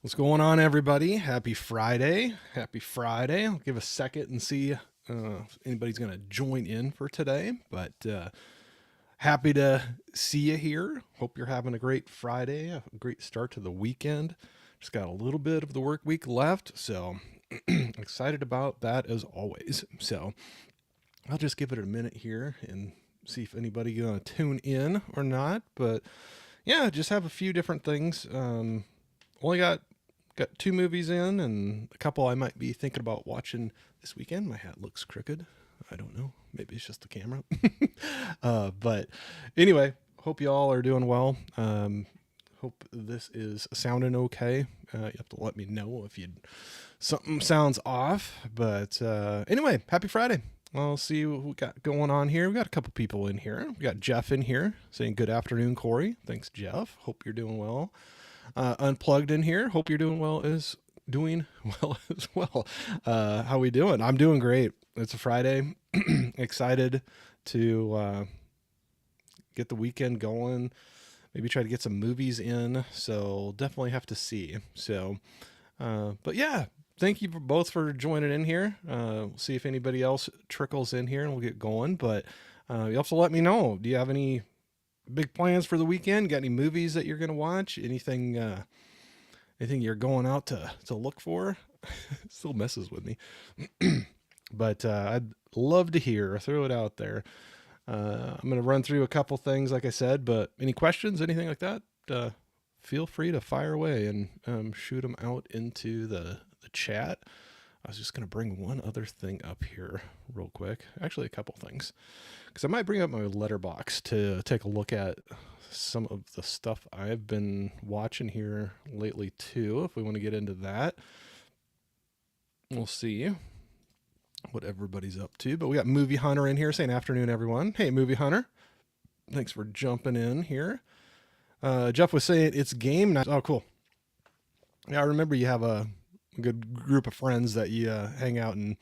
What's going on, everybody? Happy Friday. Happy Friday. I'll give a second and see if anybody's going to join in for today. But happy to see you here. Hope you're having a great Friday, a great start to the weekend. Just got a little bit of the work week left, so excited about that as always. So I'll just give it a minute here and see if anybody going to tune in or not. But yeah, just have a few different things. Only got two movies in and a couple I might be thinking about watching this weekend. My hat looks crooked. I don't know. Maybe it's just the camera. But anyway, hope you all are doing well. Hope this is sounding okay. You have to let me know if something sounds off. But anyway, happy Friday. I'll see what we got going on here. We got a couple people in here. We got Jeff in here saying good afternoon, Corey. Thanks, Jeff. Hope you're doing well. Unplugged in here. Hope you're doing well as well. How we doing? I'm doing great. It's a Friday. Excited to get the weekend going. Maybe try to get some movies in. So definitely have to see. So, but yeah, thank you both for joining in here. We'll see if anybody else trickles in here and we'll get going. But you also let me know. Do you have any big plans for the weekend? Got any movies that you're going to watch? Anything you're going out to look for? Still messes with me. But I'd love to hear. Throw it out there. I'm going to run through a couple things, like I said, but any questions, anything like that, feel free to fire away and shoot them out into the chat. I was just going to bring one other thing up here real quick. Actually, a couple things. Because I might bring up my letterbox to take a look at some of the stuff I've been watching here lately, too. If we want to get into that, we'll see what everybody's up to. But we got Movie Hunter in here saying afternoon, everyone. Hey, Movie Hunter. Thanks for jumping in here. Jeff was saying it's game night. Oh, cool. Yeah, I remember you have a good group of friends that you hang out and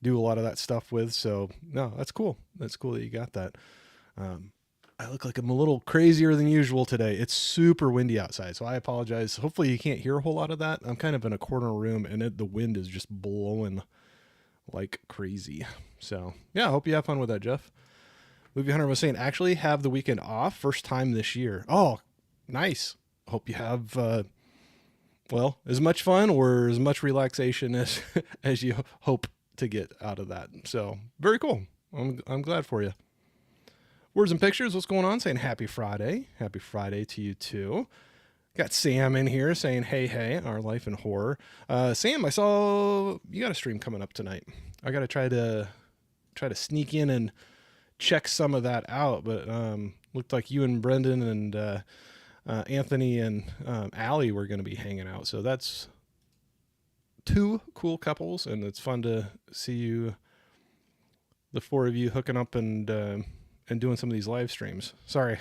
do a lot of that stuff with. So no, that's cool. That's cool that you got that. I look like I'm a little crazier than usual today. It's super windy outside, so I apologize. Hopefully you can't hear a whole lot of that. I'm kind of in a corner room and the wind is just blowing like crazy. So yeah, I hope you have fun with that, Jeff. Movie Hunter was saying actually have the weekend off, first time this year. Oh, nice. Hope you have as much fun or as much relaxation as as you hope to get out of that. So very cool. I'm glad for you. Words and Pictures, what's going on? Saying happy Friday. Happy Friday to you too. Got Sam in here saying, hey, our life in horror. Sam, I saw you got a stream coming up tonight. I got to try to sneak in and check some of that out. But looked like you and Brendan and Anthony and Allie were going to be hanging out. So that's two cool couples, and it's fun to see you, the four of you, hooking up and doing some of these live streams. Sorry,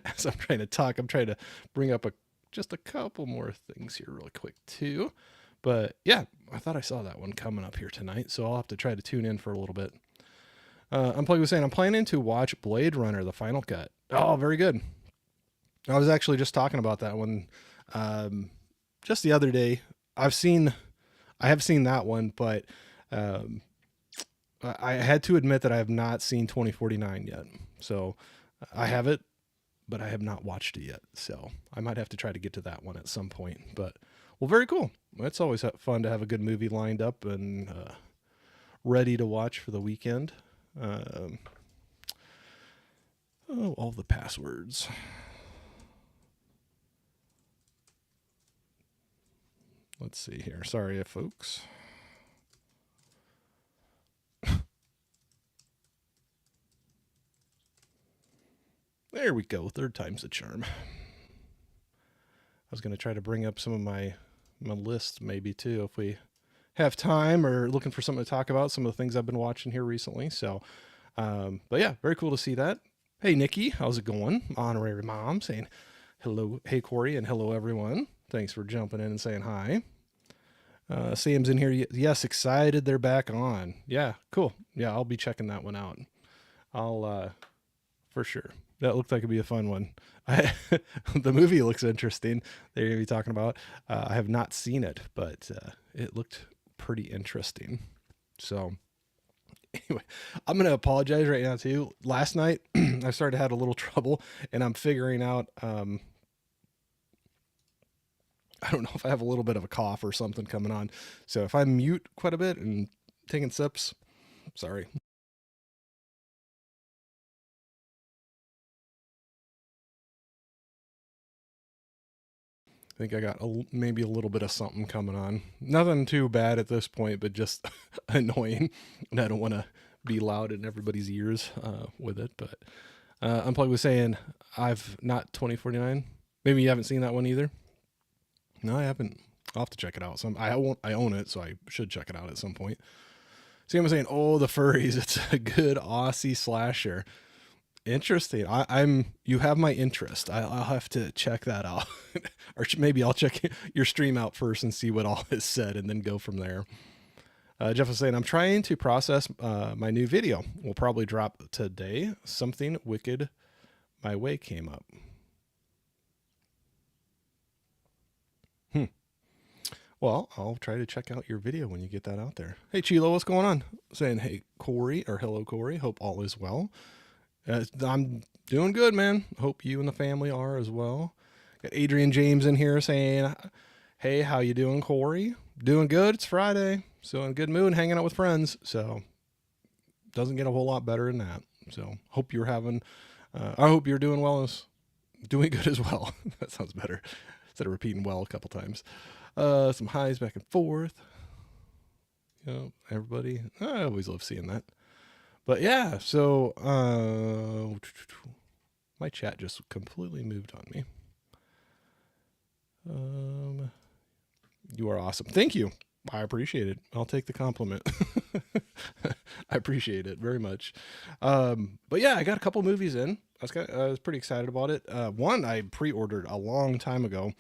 as I'm trying to talk, I'm trying to bring up just a couple more things here really quick too. But yeah, I thought I saw that one coming up here tonight, so I'll have to try to tune in for a little bit. Unplugged was saying, I'm planning to watch Blade Runner, the final cut. Oh, very good. I was actually just talking about that one just the other day. I have seen that one, but I had to admit that I have not seen 2049 yet. So I have it, but I have not watched it yet. So I might have to try to get to that one at some point. But, well, very cool. It's always fun to have a good movie lined up and ready to watch for the weekend. All the passwords. Let's see here. Sorry, folks. There we go. Third time's the charm. I was going to try to bring up some of my list maybe too if we have time or looking for something to talk about, some of the things I've been watching here recently. So, but yeah, very cool to see that. Hey, Nikki, how's it going? Honorary mom saying hello. Hey, Corey, and hello, everyone. Thanks for jumping in and saying hi. Sam's in here. Yes, excited they're back on. Yeah, cool. Yeah, I'll be checking that one out. I'll, for sure. That looked like it'd be a fun one. I, the movie looks interesting. They're gonna be talking about. I have not seen it, but it looked pretty interesting. So anyway, I'm gonna apologize right now too. Last night I started to have a little trouble, and I'm figuring out. I don't know if I have a little bit of a cough or something coming on. So if I mute quite a bit and taking sips, sorry. I think I got maybe a little bit of something coming on. Nothing too bad at this point, but just annoying. And I don't want to be loud in everybody's ears with it. But Unplugged was saying, I've not 2049. Maybe you haven't seen that one either. No, I haven't. I'll have to check it out. I own it, so I should check it out at some point. Sam was saying, "Oh, the furries! It's a good Aussie slasher." Interesting. I'm. You have my interest. I'll have to check that out, or maybe I'll check your stream out first and see what all is said, and then go from there. Jeff was saying, "I'm trying to process my new video. Will probably drop today. Something wicked my way came up." Well, I'll try to check out your video when you get that out there. Hey, Chilo, what's going on? Saying, hey, Corey, or hello, Corey. Hope all is well. I'm doing good, man. Hope you and the family are as well. Got Adrian James in here saying, hey, how you doing, Corey? Doing good. It's Friday. So in a good mood, hanging out with friends. So doesn't get a whole lot better than that. So hope you're having, I hope you're doing well, doing good as well. That sounds better. Instead of repeating well a couple times. Some highs back and forth. You know, everybody. I always love seeing that. But yeah, so my chat just completely moved on me. You are awesome. Thank you. I appreciate it. I'll take the compliment. I appreciate it very much. But yeah, I got a couple movies in. I was pretty excited about it. One I pre-ordered a long time ago,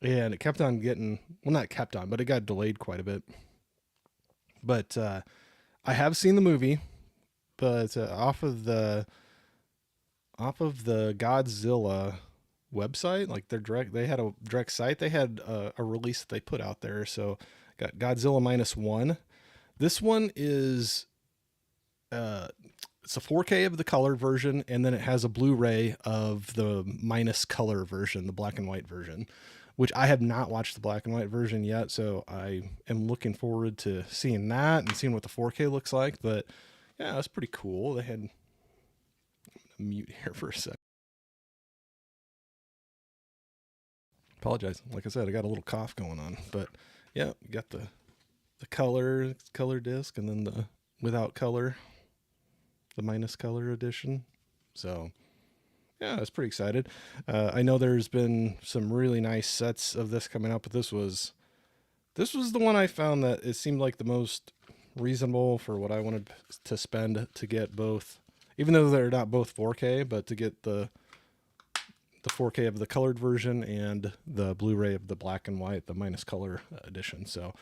and it kept on getting, well, not kept on, but it got delayed quite a bit. But I have seen the movie, but off of the Godzilla website, like they had a direct site, they had a release that they put out there. So got Godzilla -1. This one is it's a 4K of the color version, and then it has a Blu-ray of the minus color version, the black and white version, which I have not watched the black and white version yet. So I am looking forward to seeing that and seeing what the 4K looks like. But yeah, that's pretty cool. They had, I'm gonna mute here for a sec. Apologize. Like I said, I got a little cough going on, but yeah, you got the color disc, and then the without color, the minus color edition. So yeah, I was pretty excited. I know there's been some really nice sets of this coming up, but this was the one I found that it seemed like the most reasonable for what I wanted to spend to get both, even though they're not both 4K, but to get the 4K of the colored version and the Blu-ray of the black and white, the minus color edition. So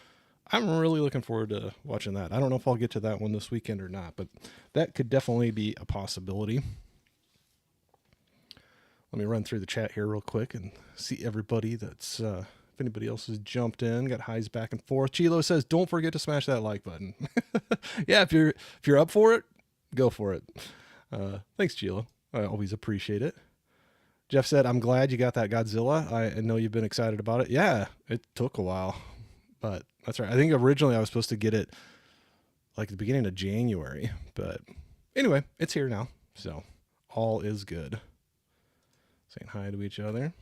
I'm really looking forward to watching that. I don't know if I'll get to that one this weekend or not, but that could definitely be a possibility. Let me run through the chat here real quick and see everybody that's, if anybody else has jumped in, got highs back and forth. Chilo says, don't forget to smash that like button. Yeah, if you're up for it, go for it. Thanks, Chilo. I always appreciate it. Jeff said, I'm glad you got that Godzilla. I know you've been excited about it. Yeah, it took a while, but that's right. I think originally I was supposed to get it like the beginning of January, but anyway, it's here now. So all is good. Saying hi to each other.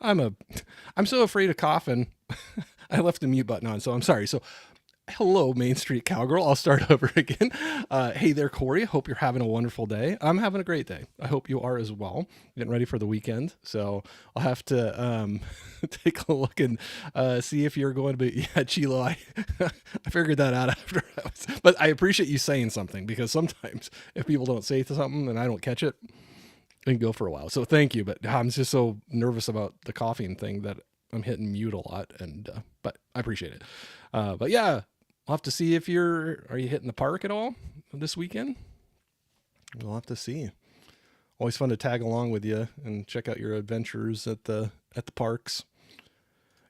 I'm so afraid of coughing. I left the mute button on, so I'm sorry. So Hello, Main Street Cowgirl. I'll start over again. Hey there, Corey. Hope you're having a wonderful day. I'm having a great day. I hope you are as well. Getting ready for the weekend. So I'll have to take a look and see if you're going to be. Yeah, Chilo, I figured that out after. But I appreciate you saying something because sometimes if people don't say something and I don't catch it, it can go for a while. So thank you. But I'm just so nervous about the coughing thing that I'm hitting mute a lot. But I appreciate it. But yeah, I'll have to see if are you hitting the park at all this weekend? We'll have to see. Always fun to tag along with you and check out your adventures at the parks.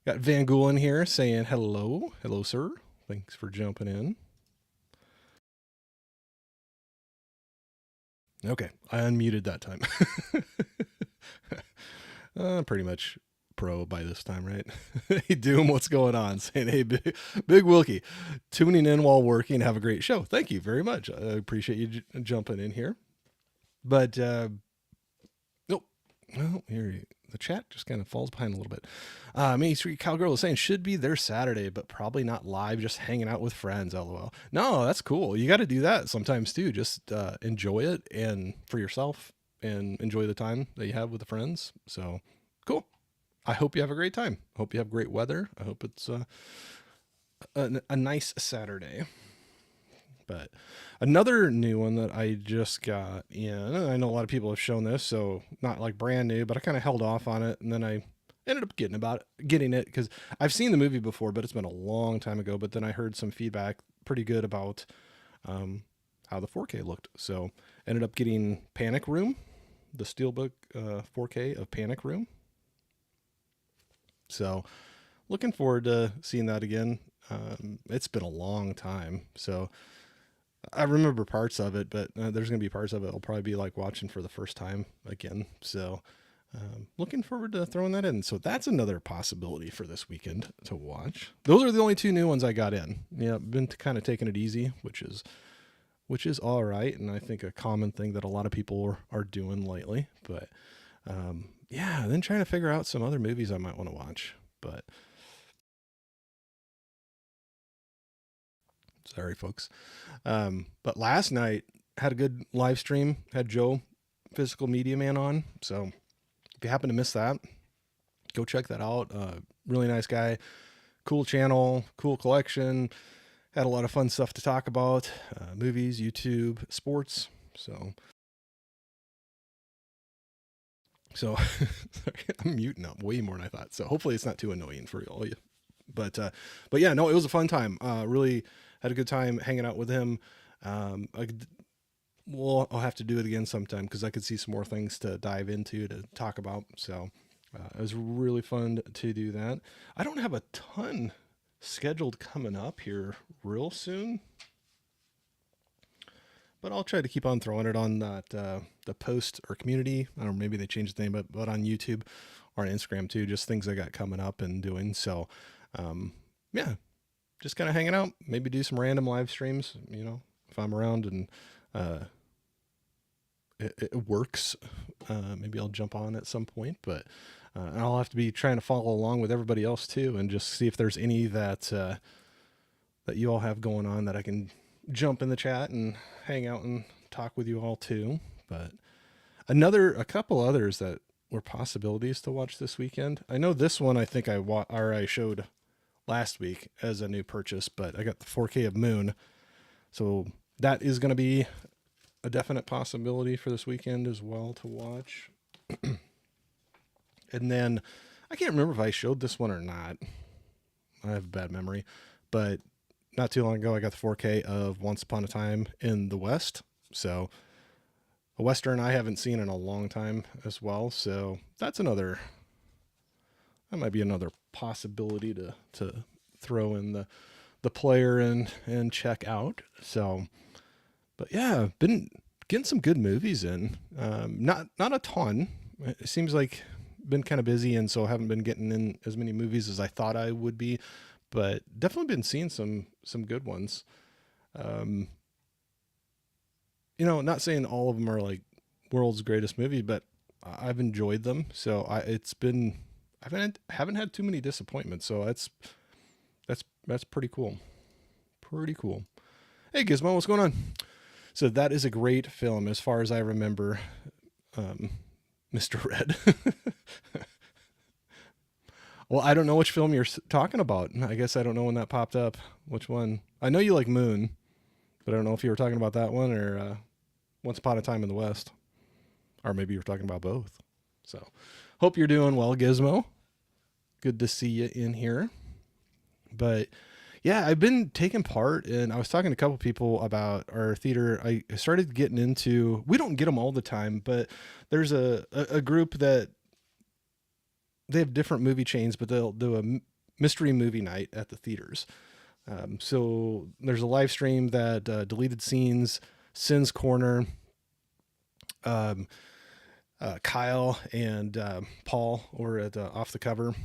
Got Van Goolen here saying hello. Hello, sir. Thanks for jumping in. Okay, I unmuted that time. Pretty much pro by this time, right? Hey, Doom, what's going on? Saying, hey, Big Wilkie, tuning in while working. Have a great show. Thank you very much. I appreciate you jumping in here. But, oh, well, here, the chat just kind of falls behind a little bit. Main Street Cowgirl is saying, should be there Saturday, but probably not live, just hanging out with friends, lol. No, that's cool. You got to do that sometimes too. Just enjoy it and for yourself and enjoy the time that you have with the friends. So cool. I hope you have a great time. Hope you have great weather. I hope it's a nice Saturday. But another new one that I just got in, I know a lot of people have shown this, so not like brand new, but I kind of held off on it, and then I ended up getting it because I've seen the movie before, but it's been a long time ago. But then I heard some feedback pretty good about how the 4K looked, so ended up getting Panic Room, the Steelbook 4K of Panic Room. So looking forward to seeing that again. It's been a long time, so I remember parts of it, but there's going to be parts of it I'll probably be like watching for the first time again. So looking forward to throwing that in. So that's another possibility for this weekend to watch. Those are the only two new ones I got in. Yeah, been kind of taking it easy, which is all right, and I think a common thing that a lot of people are doing lately. But yeah, then trying to figure out some other movies I might want to watch. But sorry, folks. But last night had a good live stream. Had Joe, Physical Media Man, on. So if you happen to miss that, go check that out. Really nice guy. Cool channel, cool collection. Had a lot of fun stuff to talk about. Movies, YouTube, sports. So I'm muting up way more than I thought. So hopefully it's not too annoying for all you. But yeah, no, it was a fun time. Really had a good time hanging out with him. I'll have to do it again sometime because I could see some more things to dive into to talk about. So it was really fun to do that. I don't have a ton scheduled coming up here real soon, but I'll try to keep on throwing it on that the post or community. I don't know, maybe they changed the name, but on YouTube or on Instagram too. Just things I got coming up and doing. So yeah, just kind of hanging out. Maybe do some random live streams. You know, if I'm around and it works, maybe I'll jump on at some point. But I'll have to be trying to follow along with everybody else too, and just see if there's any that you all have going on that I can jump in the chat and hang out and talk with you all too. But a couple others that were possibilities to watch this weekend. I know this one I think I showed last week as a new purchase, but I got the 4K of Moon, so that is going to be a definite possibility for this weekend as well to watch. And then I can't remember if I showed this one or not. I have a bad memory, but not too long ago I got the 4K of Once Upon a Time in the West. So a Western I haven't seen in a long time as well. So that might be another possibility to throw in the player and check out. So, but yeah, been getting some good movies in. Not a ton. It seems like been kind of busy, and so I haven't been getting in as many movies as I thought I would be, but definitely been seeing some good ones. You know, not saying all of them are like world's greatest movie, but I've enjoyed them. So I haven't had too many disappointments. So that's pretty cool. Pretty cool. Hey, Gizmo, what's going on? So that is a great film, as far as I remember. Mr. Red. Well, I don't know which film you're talking about. I guess I don't know when that popped up. Which one? I know you like Moon, but I don't know if you were talking about that one or Once Upon a Time in the West. Or maybe you were talking about both. So, hope you're doing well, Gizmo. Good to see you in here. But yeah, I've been taking part, and I was talking to a couple people about our theater. I started getting into, we don't get them all the time, but there's a group that they have different movie chains, but they'll do a mystery movie night at the theaters. So there's a live stream that Deleted Scenes, Sin's Corner, Kyle and Paul over at Off the Cover.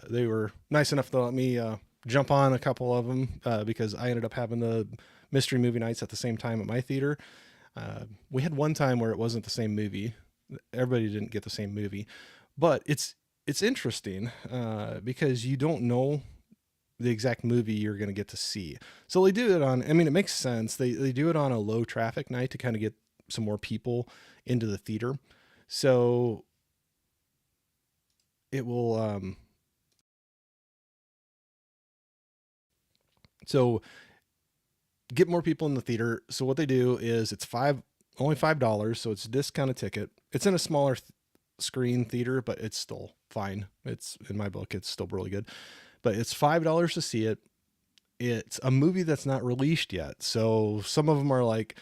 They were nice enough to let me jump on a couple of them because I ended up having the mystery movie nights at the same time at my theater. We had one time where it wasn't the same movie. Everybody didn't get the same movie, but it's interesting because you don't know the exact movie you're going to get to see. So they do it on, I mean, it makes sense. They do it on a low traffic night to kind of get some more people into the theater. So it will, so get more people in the theater. So what they do is it's only $5. So it's a discounted ticket. It's in a smaller screen theater, but it's still fine. It's, in my book, it's still really good, but it's $5 to see it. It's a movie that's not released yet. So some of them are like,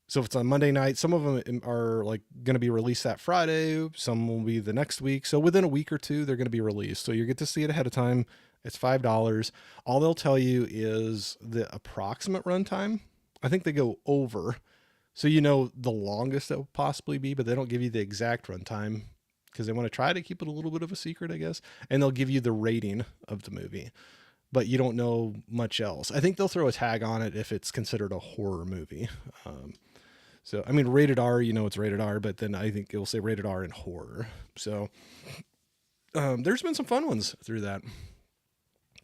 so if it's on Monday night, some of them are like going to be released that Friday. Some will be the next week. So within a week or two, they're going to be released. So you get to see it ahead of time. It's $5. All they'll tell you is the approximate runtime. I think they go over. So you know the longest it will possibly be, but they don't give you the exact runtime because they want to try to keep it a little bit of a secret, I guess. And they'll give you the rating of the movie, but you don't know much else. I think they'll throw a tag on it if it's considered a horror movie. So, I mean, rated R, you know, it's rated R, but then I think it will say rated R in horror. So there's been some fun ones through that.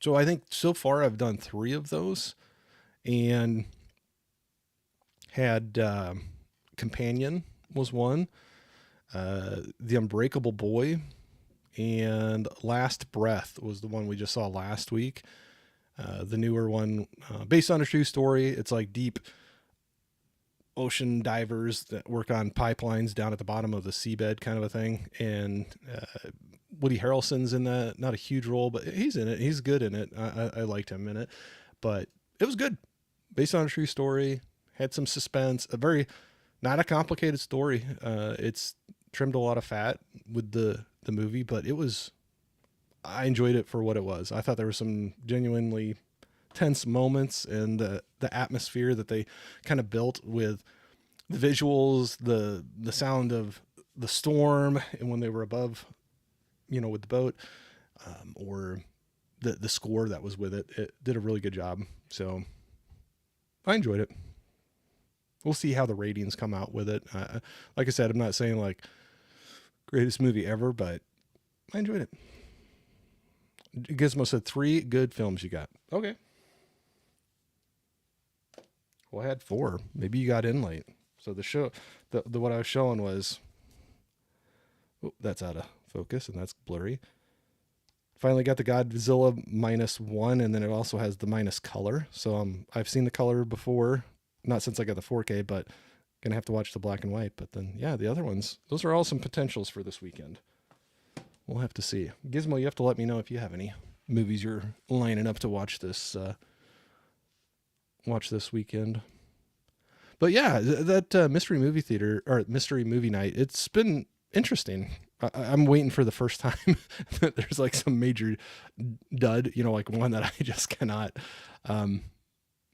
So I think so far I've done 3 of those and had Companion was one, The Unbreakable Boy, and Last Breath was the one we just saw last week. The newer one, based on a true story. It's like deep ocean divers that work on pipelines down at the bottom of the seabed kind of a thing. And Woody Harrelson's in that, not a huge role, but he's in it. He's good in it. I liked him in it, but it was good. Based on a true story, had some suspense, not a complicated story. It's trimmed a lot of fat with the movie, but I enjoyed it for what it was. I thought there were some genuinely tense moments, and the atmosphere that they kind of built with the visuals, the sound of the storm, and when they were above, you know, with the boat, or the score that was with it did a really good job. So I enjoyed it. We'll see how the ratings come out with it. Like I said, I'm not saying like greatest movie ever, but I enjoyed it. Gizmo said 3 good films you got. Okay. Well, I had 4. Maybe you got in late. So the show, the what I was showing was, that's out of focus and that's blurry. Finally got the Godzilla -1, and then it also has the minus color. So I've seen the color before, not since I got the 4K, but gonna have to watch the black and white. But then, yeah, the other ones, those are all some potentials for this weekend. We'll have to see. Gizmo, you have to let me know if you have any movies you're lining up to watch this weekend. But yeah, that mystery movie theater or mystery movie night, it's been interesting. I'm waiting for the first time that there's like some major dud, you know, like one that I just cannot.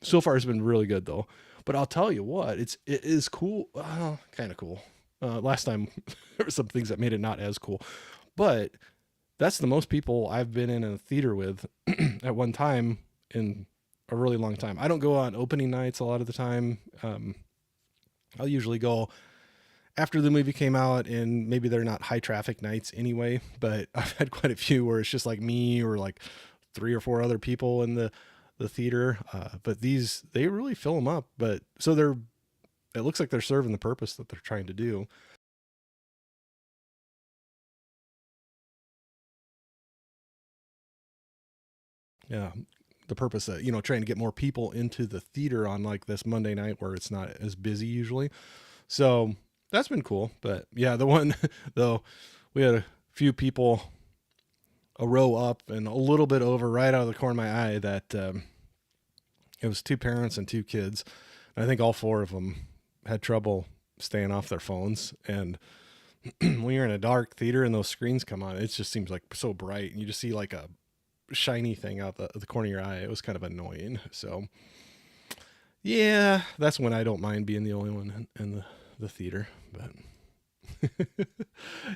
So far it's been really good though. But I'll tell you what, it is cool. Kind of cool. Last time there were some things that made it not as cool, but that's the most people I've been in a theater with at one time in a really long time. I don't go on opening nights a lot of the time. I'll usually go after the movie came out, and maybe they're not high traffic nights anyway, but I've had quite a few where it's just like me or like 3 or 4 other people in the the theater, but these they really fill them up. But so it looks like they're serving the purpose that they're trying to do. Yeah, the purpose that trying to get more people into the theater on like this Monday night where it's not as busy usually. So that's been cool. But yeah, the one though, we had a few people a row up and a little bit over right out of the corner of my eye that it was two parents and two kids. And I think all four of them had trouble staying off their phones. And when you're in a dark theater and those screens come on, it just seems like so bright, and you just see like a shiny thing out the corner of your eye. It was kind of annoying. So yeah, that's when I don't mind being the only one in the theater. But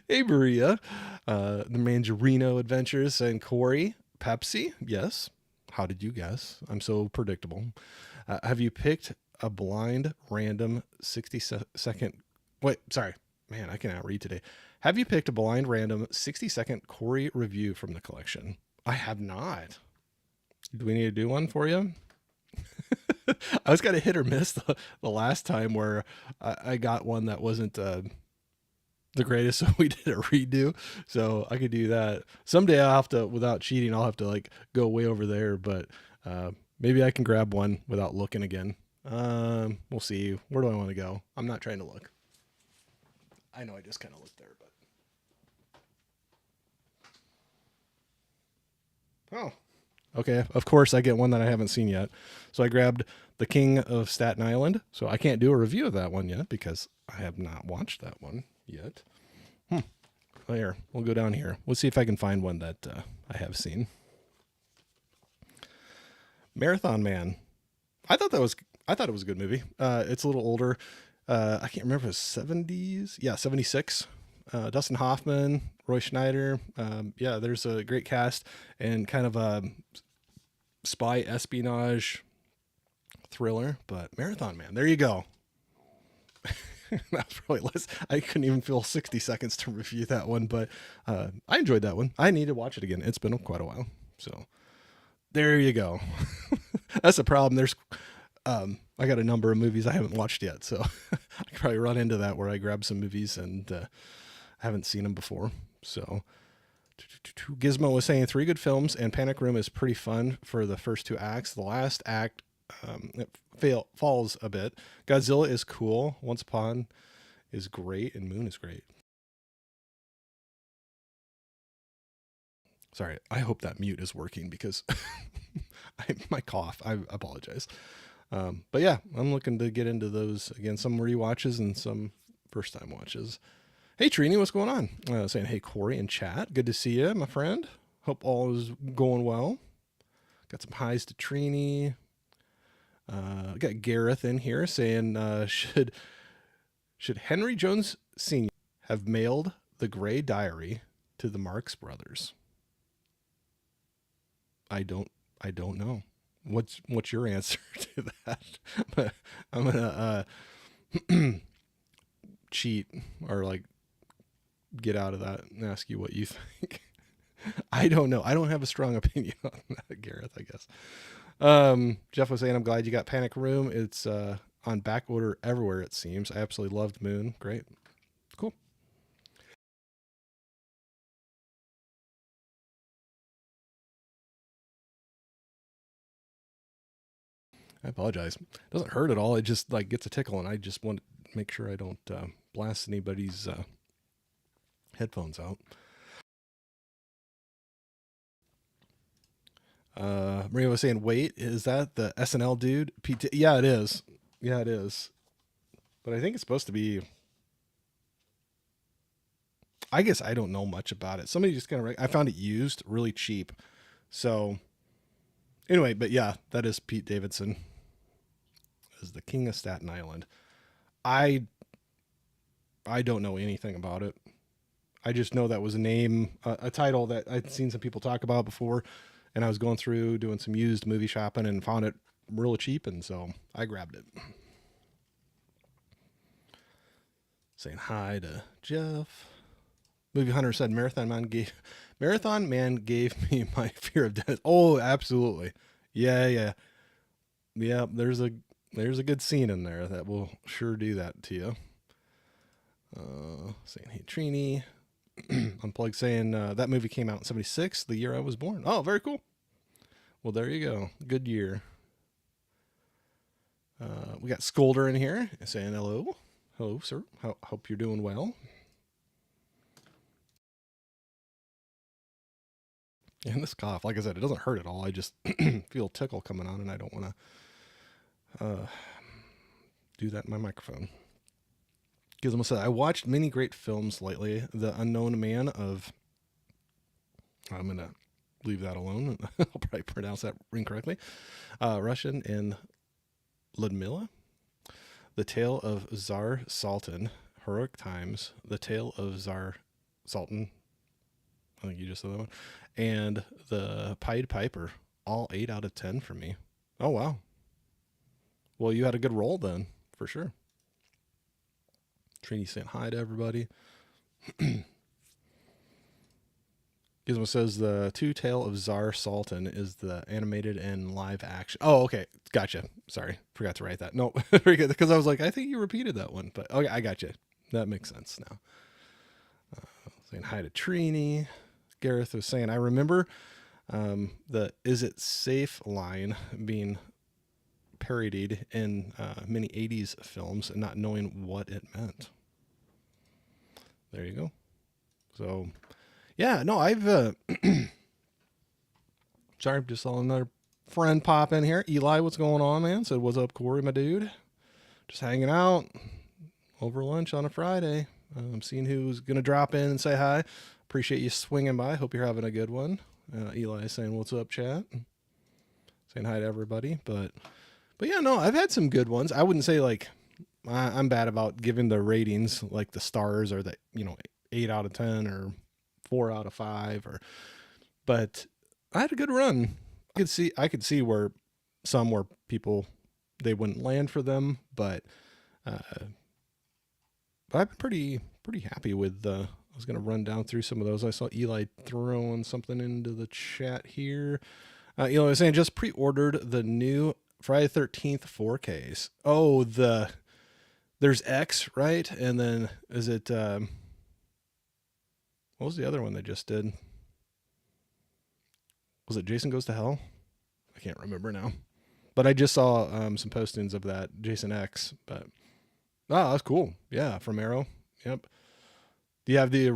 hey, Maria, the Mangerino Adventures, and Corey, Pepsi. Yes. How did you guess? I'm so predictable. Have you picked a blind, random 60-second? Wait, sorry. Man, I cannot read today. Have you picked a blind, random 60-second Corey review from the collection? I have not. Do we need to do one for you? I was kind of hit or miss the last time where I got one that wasn't the greatest, so we did a redo. So I could do that someday. I'll have to, without cheating, I'll have to like go way over there, but maybe I can grab one without looking again. We'll see. Where do I want to go? I'm not trying to look. I know I just kind of looked there, but oh, okay. Of course, I get one that I haven't seen yet. So I grabbed The King of Staten Island. So I can't do a review of that one yet because I have not watched that one yet. Here, we'll go down here. We'll see if I can find one that I have seen. Marathon Man. I thought it was a good movie. It's a little older. I can't remember if it was 70s. Yeah, 76. Dustin Hoffman, Roy Schneider. Yeah, there's a great cast and kind of a spy espionage thriller. But Marathon Man, there you go. That's probably less. I couldn't even feel 60 seconds to review that one, but I enjoyed that one. I need to watch it again. It's been quite a while. So there you go. That's the problem. There's I got a number of movies I haven't watched yet, so I could probably run into that where I grab some movies and haven't seen them before. So Gizmo was saying 3 good films, and Panic Room is pretty fun for the first 2 acts. The last act it falls a bit. Godzilla is cool. Once Upon is great, and Moon is great. Sorry, I hope that mute is working because my cough. I apologize. But yeah, I'm looking to get into those again. Some rewatches and some first time watches. Hey Trini, what's going on? Saying hey Corey in chat. Good to see you, my friend. Hope all is going well. Got some highs to Trini. Got Gareth in here saying should Henry Jones Sr. have mailed the Gray Diary to the Marx Brothers? I don't know. What's your answer to that? But I'm gonna cheat or like get out of that and ask you what you think. I don't know. I don't have a strong opinion on that, Gareth, I guess. Jeff was saying, I'm glad you got Panic Room. It's on back order everywhere, it seems. I absolutely loved Moon. Great. Cool. I apologize. It doesn't hurt at all. It just like gets a tickle, and I just want to make sure I don't blast anybody's headphones out. Maria was saying, wait, is that the SNL dude? Yeah, it is. Yeah, it is. But I think it's supposed to be. I guess I don't know much about it. Somebody just kind of. I found it used really cheap. So anyway, but yeah, that is Pete Davidson as the King of Staten Island. I don't know anything about it. I just know that was a name, a title that I'd seen some people talk about before, and I was going through doing some used movie shopping and found it really cheap, and so I grabbed it. Saying hi to Jeff. Movie Hunter said Marathon Man gave me my fear of death. Oh, absolutely. Yeah, yeah, yeah. There's a good scene in there that will sure do that to you. Saying hey Trini, Unplugged saying that movie came out in '76, the year I was born. Oh, very cool. Well, there you go. Good year. We got Scolder in here saying hello. Hello, sir. Hope you're doing well. And this cough, like I said, it doesn't hurt at all. I just feel a tickle coming on, and I don't want to do that in my microphone. Because I'm gonna say I watched many great films lately. The Unknown Man of I'm gonna leave that alone. I'll probably pronounce that incorrectly. Russian and Ludmilla. The Tale of Tsar Sultan. Heroic Times. The Tale of Tsar Sultan. I think you just said that one. And The Pied Piper. All 8 out of 10 for me. Oh, wow. Well, you had a good roll then, for sure. Trini saying hi to everybody. Gizmo says the Two Tale of Tsar Sultan is the animated and live action. Oh, okay. Gotcha. Sorry. Forgot to write that. No, very good. Because I was like, I think you repeated that one. But okay, I gotcha. That makes sense now. Saying hi to Trini. Gareth was saying, I remember the "Is it safe" line being parodied in many '80s films and not knowing what it meant. There you go. So, yeah, no, I've sorry, just saw another friend pop in here. Eli, what's going on, man? Said, what's up, Corey, my dude? Just hanging out over lunch on a Friday. I'm seeing who's gonna drop in and say hi. Appreciate you swinging by. Hope you're having a good one. Eli is saying, what's up, chat? Saying hi to everybody. But yeah, no, I've had some good ones. I wouldn't say like I'm bad about giving the ratings like the stars or the 8 out of 10 or 4 out of 5 or. But I had a good run. I could see where some were people they wouldn't land for them, but I've been pretty happy with the. I was gonna run down through some of those. I saw Eli throwing something into the chat here. Eli was saying just pre-ordered the new Friday 13th 4Ks. Oh, there's X, right? And then is it what was the other one they just did? Was it Jason Goes to Hell? I can't remember now. But I just saw some postings of that Jason X. But that's cool. Yeah, from Arrow. Yep. Do you have the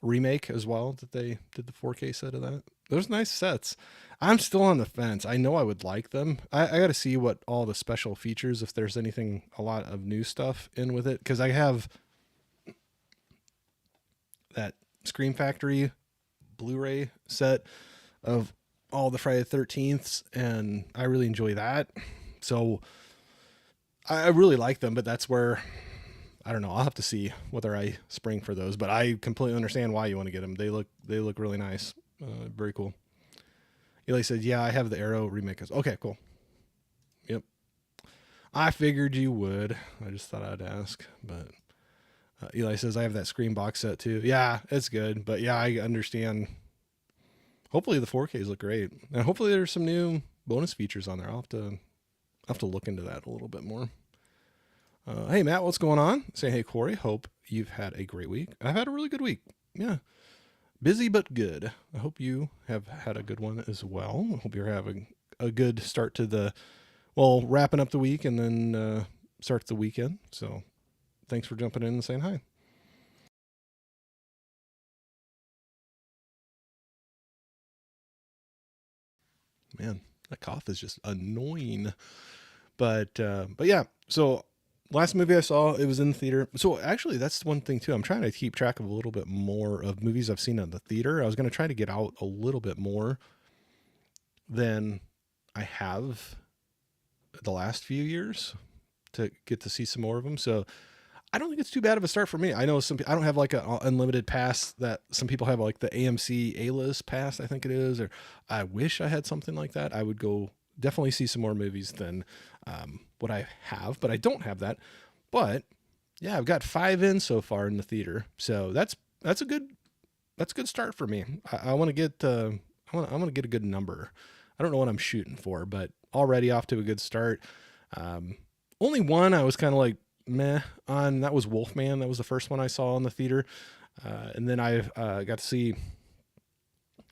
remake as well that they did the 4K set of that? Those nice sets. I'm still on the fence. I know I would like them. I got to see what all the special features, if there's anything, a lot of new stuff in with it. Because I have that Scream Factory Blu-ray set of all the Friday the 13th, and I really enjoy that. So I really like them, but that's where I don't know. I'll have to see whether I spring for those, but I completely understand why you want to get them. They look really nice. Very cool. Eli said, "Yeah, I have the Arrow remake." Okay, cool. Yep. I figured you would. I just thought I'd ask, but Eli says I have that Scream box set too. Yeah, it's good, but yeah, I understand. Hopefully the 4Ks look great, and hopefully there's some new bonus features on there. I'll have to look into that a little bit more. Hey Matt, what's going on? Say hey Corey. Hope you've had a great week. I've had a really good week. Yeah, busy but good. I hope you have had a good one as well. I hope you're having a good start to wrapping up the week and then start the weekend. So thanks for jumping in and saying hi. Man, that cough is just annoying. But yeah, so last movie I saw, it was in the theater. So actually that's one thing too. I'm trying to keep track of a little bit more of movies I've seen in the theater. I was going to try to get out a little bit more than I have the last few years to get to see some more of them. So I don't think it's too bad of a start for me. I know I don't have like an unlimited pass that some people have, like the AMC A-list pass, I think it is, or I wish I had something like that. I would go definitely see some more movies than what I have, but I don't have that. But yeah, I've got 5 in so far in the theater. So that's a good start for me. I want to get I want to get a good number. I don't know what I'm shooting for, but already off to a good start. Um, Only one I was kind of like meh on. That was Wolfman. That was the first one I saw in the theater, and then I got to see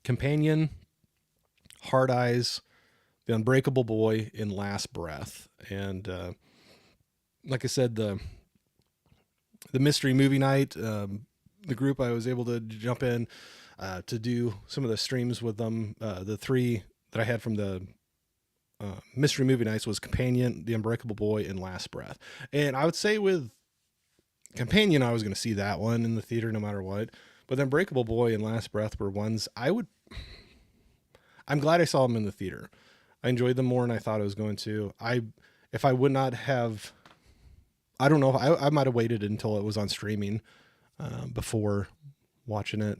Companion, Hard Eyes, The Unbreakable Boy, in Last Breath, and like I said, the mystery movie night. The group I was able to jump in to do some of the streams with them. The three that I had from the mystery movie nights was Companion, The Unbreakable Boy, and Last Breath. And I would say with Companion, I was going to see that one in the theater no matter what. But The Unbreakable Boy and Last Breath were ones I'm glad I saw them in the theater. I enjoyed them more than I thought I was going to. If I would not have, I don't know, I might have waited until it was on streaming before watching it.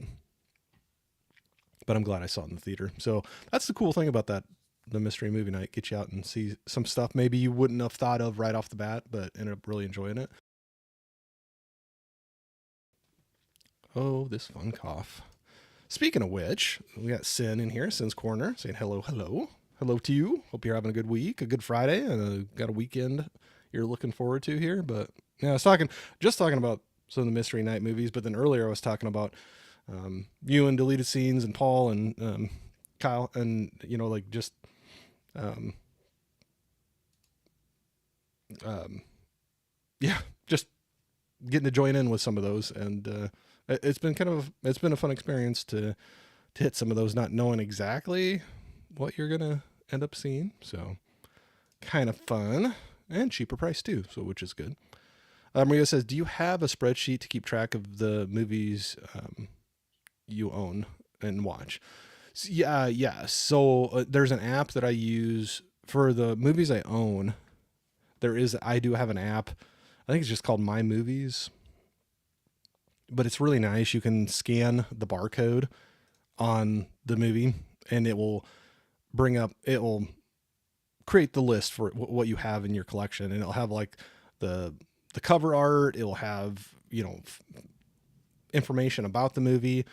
But I'm glad I saw it in the theater. So that's the cool thing about that, the mystery movie night. Get you out and see some stuff maybe you wouldn't have thought of right off the bat, but ended up really enjoying it. Oh, this fun cough. Speaking of which, we got Sin in here, Sin's Corner, saying hello, hello. Hello to you. Hope you're having a good week, a good Friday, and got a weekend you're looking forward to here. But yeah, I was just talking about some of the mystery night movies, but then earlier I was talking about you and deleted scenes and Paul and Kyle and, like just um, yeah, just getting to join in with some of those. And it's been a fun experience to hit some of those, not knowing exactly what you're going to end up seeing. So kind of fun and cheaper price too. So, which is good. Maria says, do you have a spreadsheet to keep track of the movies you own and watch? So, yeah. So there's an app that I use for the movies I own. I do have an app. I think it's just called My Movies, but it's really nice. You can scan the barcode on the movie and it will create the list for what you have in your collection. And it'll have like the cover art. It'll have, information about the movie.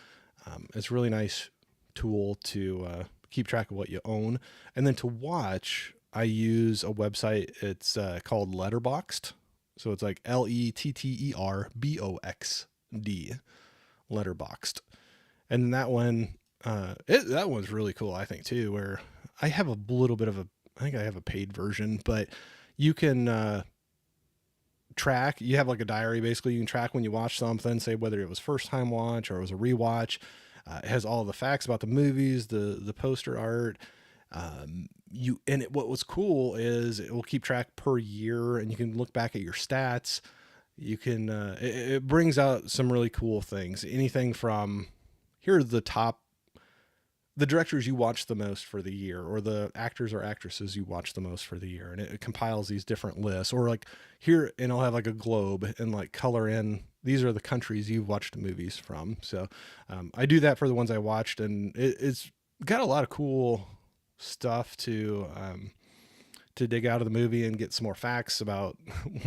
It's a really nice tool to keep track of what you own. And then to watch, I use a website. It's called Letterboxd. So it's like Letterboxd, Letterboxd. And that one, that one's really cool, I think, too, where I have a little bit of I think I have a paid version, but you can track. You have like a diary, basically. You can track when you watch something, say whether it was first time watch or it was a rewatch. It has all the facts about the movies, the poster art. What was cool is it will keep track per year, and you can look back at your stats. You can it brings out some really cool things. Anything from here are the directors you watch the most for the year, or the actors or actresses you watch the most for the year, and it compiles these different lists. Or like here, and I'll have like a globe and like color in, these are the countries you've watched movies from. So I do that for the ones I watched, and it's got a lot of cool stuff to dig out of the movie and get some more facts about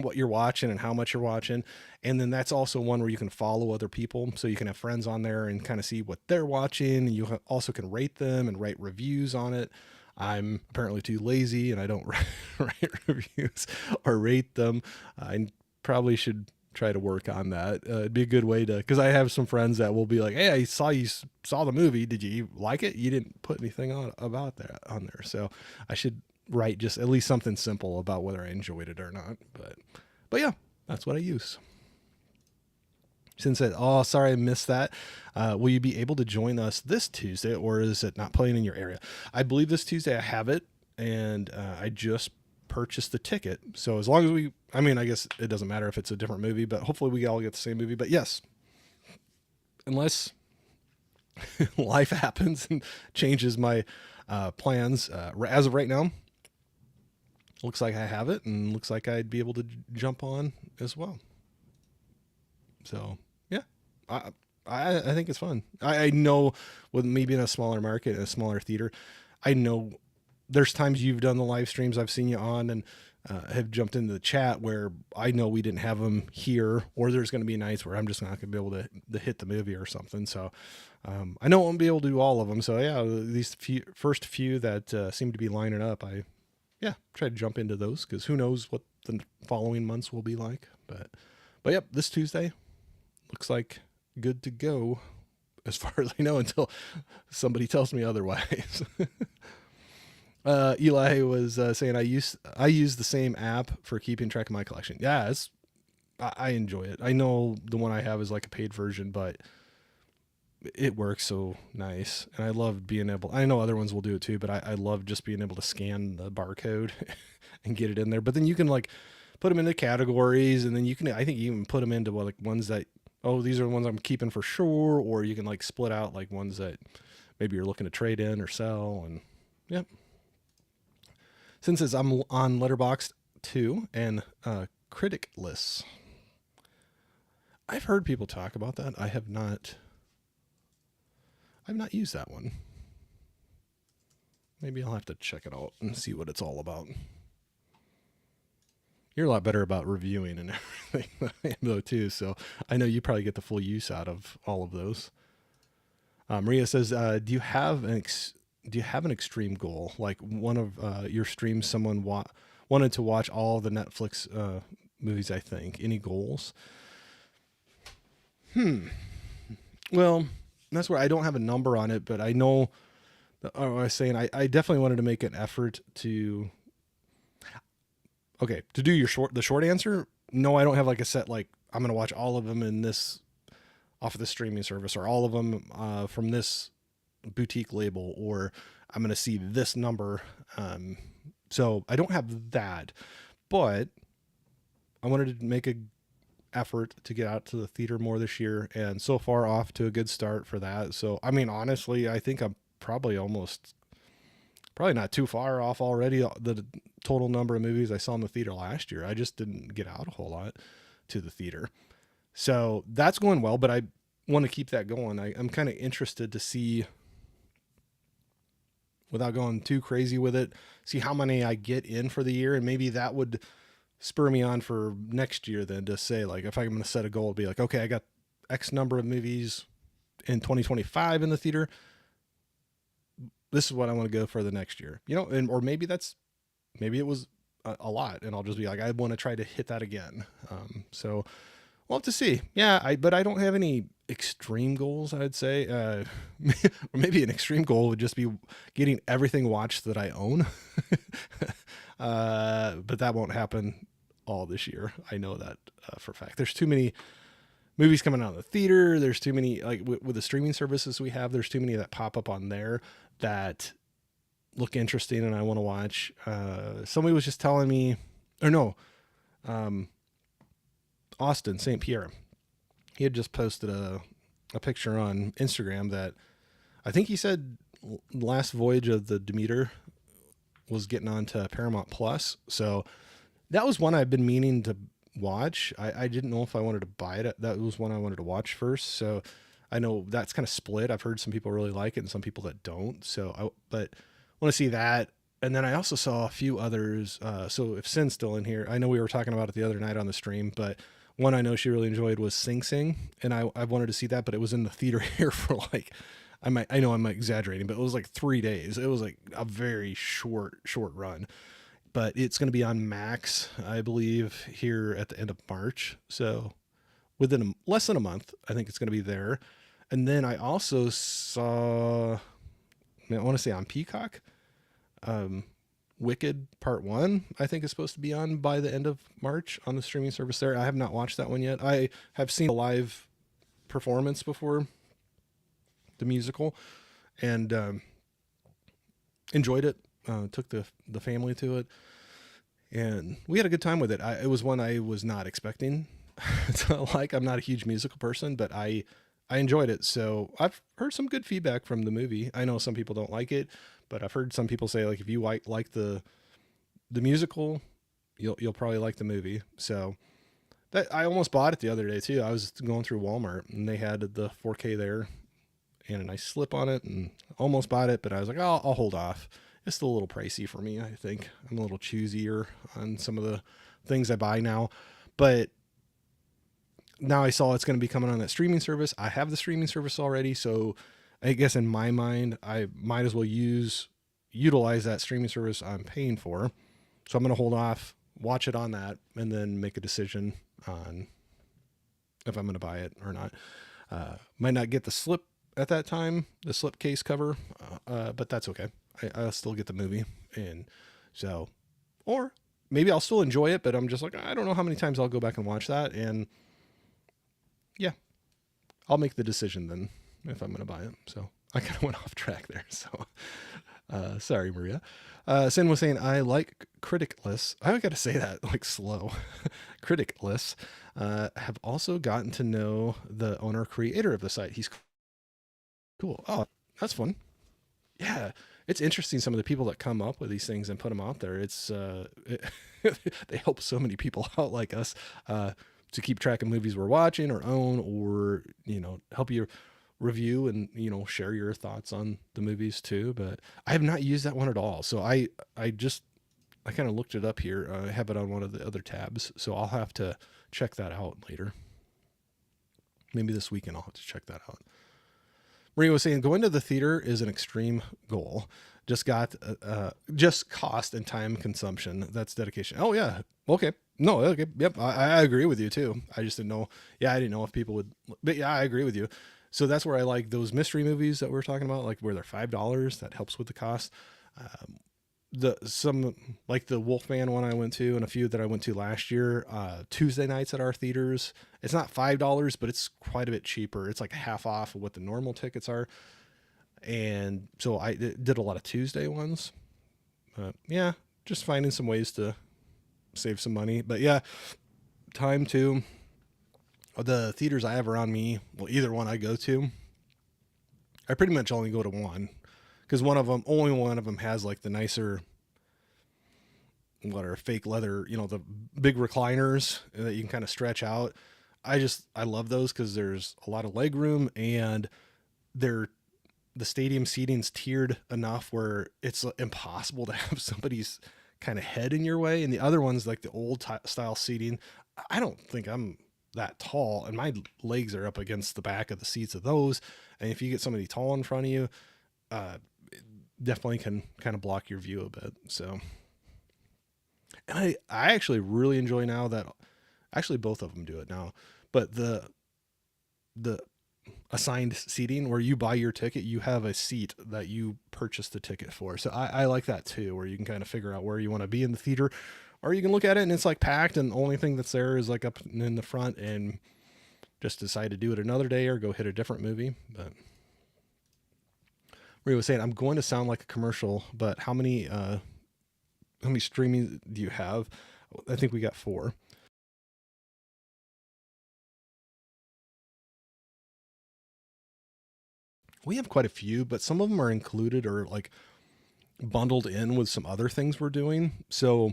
what you're watching and how much you're watching. And then that's also one where you can follow other people. So you can have friends on there and kind of see what they're watching. You also can rate them and write reviews on it. I'm apparently too lazy and I don't write reviews or rate them. I probably should try to work on that. It'd be a good way to, because I have some friends that will be like, hey, I saw you saw the movie. Did you like it? You didn't put anything about that on there. So I should write just at least something simple about whether I enjoyed it or not. But yeah, that's what I use. Sin said, oh, sorry, I missed that. Will you be able to join us this Tuesday, or is it not playing in your area? I believe this Tuesday I have it, and I just purchased the ticket. So as long as I guess it doesn't matter if it's a different movie, but hopefully we all get the same movie. But yes, unless life happens and changes my plans, as of right now, looks like I have it, and looks like I'd be able to jump on as well. So yeah, I think it's fun. I know with me being a smaller market and a smaller theater, I know there's times you've done the live streams I've seen you on, and have jumped into the chat where I know we didn't have them here, or there's going to be nights where I'm just not going to be able to hit the movie or something. So I know I won't be able to do all of them. So yeah, these first few that seem to be lining up, I try to jump into those because who knows what the following months will be like. But yep, this Tuesday looks like good to go as far as I know until somebody tells me otherwise. Eli was saying I use the same app for keeping track of my collection. Yeah, I enjoy it. I know the one I have is like a paid version, but it works so nice. And I love being able, I know other ones will do it too, but I love just being able to scan the barcode and get it in there. But then you can like put them into categories, and then you can, I think you even put them into like ones that, oh, these are the ones I'm keeping for sure. Or you can like split out like ones that maybe you're looking to trade in or sell. And yep. Since I'm on Letterboxd too and critic lists, I've heard people talk about that. I've not used that one. Maybe I'll have to check it out and see what it's all about. You're a lot better about reviewing and everything than I am though too, so I know you probably get the full use out of all of those. Maria says, do you have an extreme goal? Like one of your streams, someone wanted to watch all the Netflix movies, I think. Any goals? Well, that's where I don't have a number on it, but I know I was saying I definitely wanted to make an effort to do the short answer. No, I don't have like a set, like I'm going to watch all of them in this off of the streaming service, or all of them from this boutique label, or I'm going to see this number. So I don't have that, but I wanted to make a effort to get out to the theater more this year, and so far off to a good start for that. So, I mean, honestly, I think I'm probably not too far off already. The total number of movies I saw in the theater last year, I just didn't get out a whole lot to the theater. So that's going well, but I want to keep that going. I'm kind of interested to see, without going too crazy with it, see how many I get in for the year. And maybe that would spur me on for next year then to say, like, if I'm going to set a goal, to be like, okay, I got X number of movies in 2025 in the theater. This is what I want to go for the next year, and, or maybe it was a lot, and I'll just be like, I want to try to hit that again. So we'll have to see. Yeah. But I don't have any extreme goals, I'd say. Or maybe an extreme goal would just be getting everything watched that I own. But that won't happen all this year. I know that for a fact. There's too many movies coming out of the theater. There's too many, like with the streaming services we have, there's too many that pop up on there that look interesting and I want to watch. Somebody was just telling me, or no, Austin St. Pierre, he had just posted a picture on Instagram that I think he said Last Voyage of the Demeter was getting onto Paramount Plus. So that was one I've been meaning to watch. I didn't know if I wanted to buy it. That was one I wanted to watch first. So I know that's kind of split. I've heard some people really like it and some people that don't. But I want to see that. And then I also saw a few others. So if Sin's still in here, I know we were talking about it the other night on the stream, but one I know she really enjoyed was Sing Sing. And I wanted to see that, but it was in the theater here for like, I know I'm exaggerating, but it was like 3 days. It was like a very short run, but it's going to be on Max, I believe, here at the end of March. So within less than a month, I think it's going to be there. And then I also saw, I want to say on Peacock, Wicked Part 1, I think is supposed to be on by the end of March on the streaming service there. I have not watched that one yet. I have seen a live performance before, the musical, and enjoyed it. Took the family to it, and we had a good time with it. It was one I was not expecting to like. I'm not a huge musical person, but I enjoyed it. So I've heard some good feedback from the movie. I know some people don't like it, but I've heard some people say, like, if you like the musical, you'll probably like the movie. So that, I almost bought it the other day too. I was going through Walmart and they had the 4K there and a nice slip on it, and almost bought it, but I was like, oh, I'll hold off it's still a little pricey for me. I think I'm a little choosier on some of the things I buy now, but now I saw it's going to be coming on that streaming service. I have the streaming service already, so I guess in my mind, I might as well utilize that streaming service I'm paying for. So I'm going to hold off, watch it on that, and then make a decision on if I'm going to buy it or not. Might not get the slip at that time, the slipcase cover, but that's okay. I'll still get the movie, and so, or maybe I'll still enjoy it, but I'm just like, I don't know how many times I'll go back and watch that, and yeah, I'll make the decision then if I'm going to buy it. So I kind of went off track there. So sorry, Maria. Sin was saying, I like criticless. I got to say that like slow. Criticless. Have also gotten to know the owner creator of the site. He's cool. Oh, that's fun. Yeah. It's interesting. Some of the people that come up with these things and put them out there. They help so many people out like us, to keep track of movies we're watching or own, or, help you review and, share your thoughts on the movies too. But I have not used that one at all. So I kind of looked it up here. I have it on one of the other tabs, so I'll have to check that out later. Maybe this weekend I'll have to check that out. Maria was saying, going to the theater is an extreme goal. Just cost and time consumption. That's dedication. Oh yeah. Okay. No. Okay. Yep. I agree with you too. I just didn't know. Yeah. I didn't know if people would, but yeah, I agree with you. So that's where I like those mystery movies that we're talking about, like where they're $5. That helps with the cost. Like the Wolfman one I went to, and a few that I went to last year, Tuesday nights at our theaters. It's not $5, but it's quite a bit cheaper. It's like half off of what the normal tickets are. And so I did a lot of Tuesday ones. Yeah, just finding some ways to save some money. But yeah, time too. The theaters I have around me, well, either one I go to, I pretty much only go to one, because only one of them has like the nicer, what are fake leather, the big recliners that you can kind of stretch out. I love those because there's a lot of leg room, and the stadium seating's tiered enough where it's impossible to have somebody's kind of head in your way. And the other ones, like the old style seating, I don't think I'm that tall, and my legs are up against the back of the seats of those. And if you get somebody tall in front of you, it definitely can kind of block your view a bit. So, and I actually really enjoy now that actually both of them do it now, but the assigned seating where you buy your ticket, you have a seat that you purchase the ticket for. So I like that too, where you can kind of figure out where you want to be in the theater, or you can look at it and it's like packed, and the only thing that's there is like up in the front, and just decide to do it another day or go hit a different movie. But Maria was saying, I'm going to sound like a commercial, but how many streaming do you have? I think we got 4. We have quite a few, but some of them are included or like bundled in with some other things we're doing. So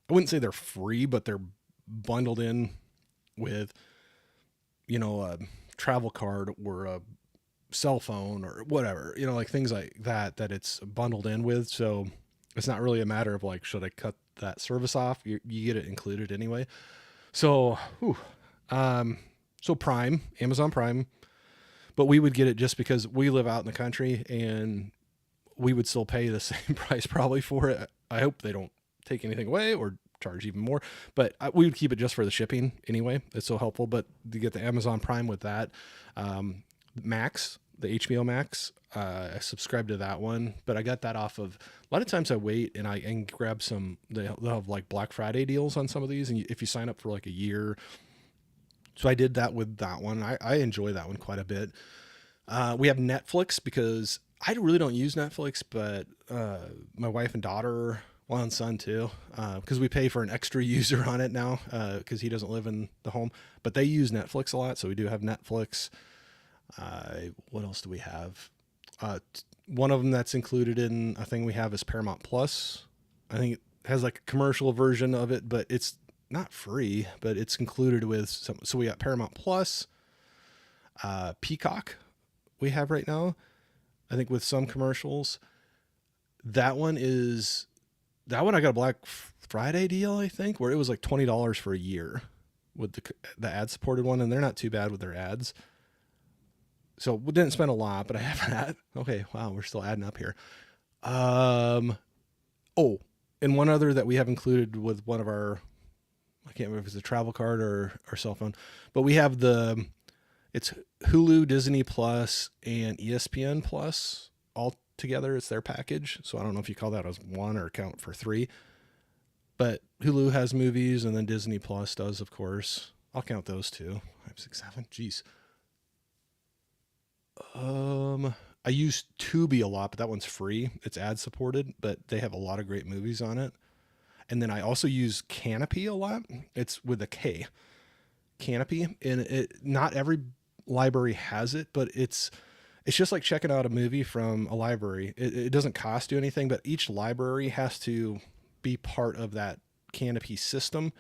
I wouldn't say they're free, but they're bundled in with, a travel card or a cell phone or whatever, like things like that it's bundled in with. So it's not really a matter of like, should I cut that service off? You get it included anyway. So, so Prime, Amazon Prime, but we would get it just because we live out in the country, and we would still pay the same price probably for it. I hope they don't take anything away or charge even more, but we would keep it just for the shipping anyway. It's so helpful. But to get the Amazon Prime with that, Max, the HBO Max, I subscribed to that one, but I got that off of, a lot of times I wait and I can grab some, they'll have like Black Friday deals on some of these. And if you sign up for like a year, so I did that with that one. I enjoy that one quite a bit. We have Netflix because I really don't use Netflix, but my wife and daughter, well, and son too, because we pay for an extra user on it now because he doesn't live in the home, but they use Netflix a lot. So we do have Netflix. What else do we have? One of them that's included in a thing we have is Paramount Plus. I think it has like a commercial version of it, but it's not free, but it's included with some. So we got Paramount Plus, Peacock we have right now, I think with some commercials. That one is that one I got a Black Friday deal, I think, where it was like $20 for a year with the ad supported one, and they're not too bad with their ads. So we didn't spend a lot, but I have that. Okay, wow, we're still adding up here. Um, oh, and one other that we have included with one of our, I can't remember if it's a travel card or our cell phone, but we have it's Hulu, Disney Plus, and ESPN Plus all together. It's their package. So I don't know if you call that as one or count for three, but Hulu has movies, and then Disney Plus does, of course. I'll count those two. 5, 6, 7. Jeez. I use Tubi a lot, but that one's free. It's ad supported, but they have a lot of great movies on it. And then I also use Canopy a lot. It's with a K, Canopy, and not every library has it, but it's just like checking out a movie from a library. It doesn't cost you anything, but each library has to be part of that Canopy system.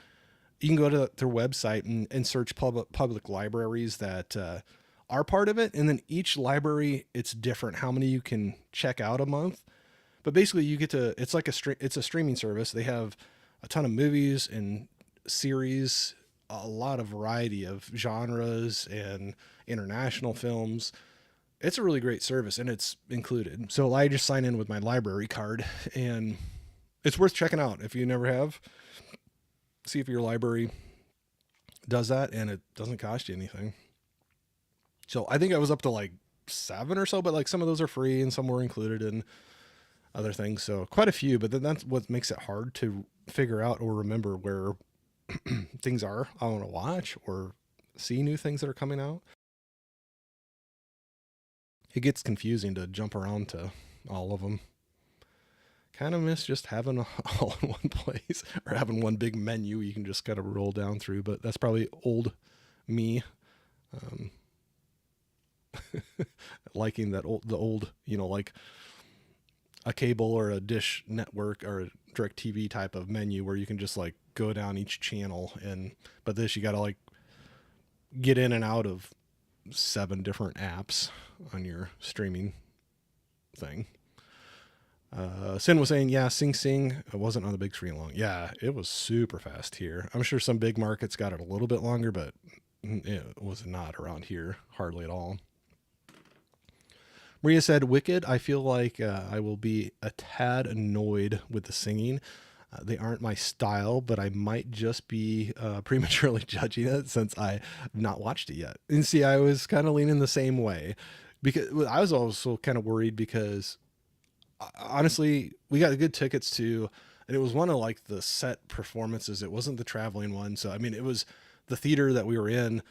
You can go to their website and search public libraries that are part of it, and then each library, it's different how many you can check out a month. But basically, you get to, it's like it's a streaming service. They have a ton of movies and series, a lot of variety of genres and international films. It's a really great service, and it's included. So I just sign in with my library card, and it's worth checking out if you never have. See if your library does that, and it doesn't cost you anything. So I think I was up to like 7 or so, but like some of those are free and some were included in other things. So quite a few, but then that's what makes it hard to figure out or remember where things are I want to watch or see new things that are coming out. It gets confusing to jump around to all of them. Kind of miss just having all in one place or having one big menu you can just kind of roll down through, but that's probably old me. Um, Liking the old, like a cable or a dish network or a direct TV type of menu where you can just like go down each channel, but this you got to like get in and out of 7 different apps on your streaming thing. Sin was saying, yeah, Sing Sing wasn't on the big screen long. Yeah, it was super fast here. I'm sure some big markets got it a little bit longer, but it was not around here hardly at all. Maria said, Wicked, I feel like I will be a tad annoyed with the singing. They aren't my style, but I might just be prematurely judging it since I've not watched it yet. And see, I was kind of leaning the same way because I was also kind of worried because honestly, we got good tickets to, and it was one of like the set performances. It wasn't the traveling one. So, I mean, it was the theater that we were in.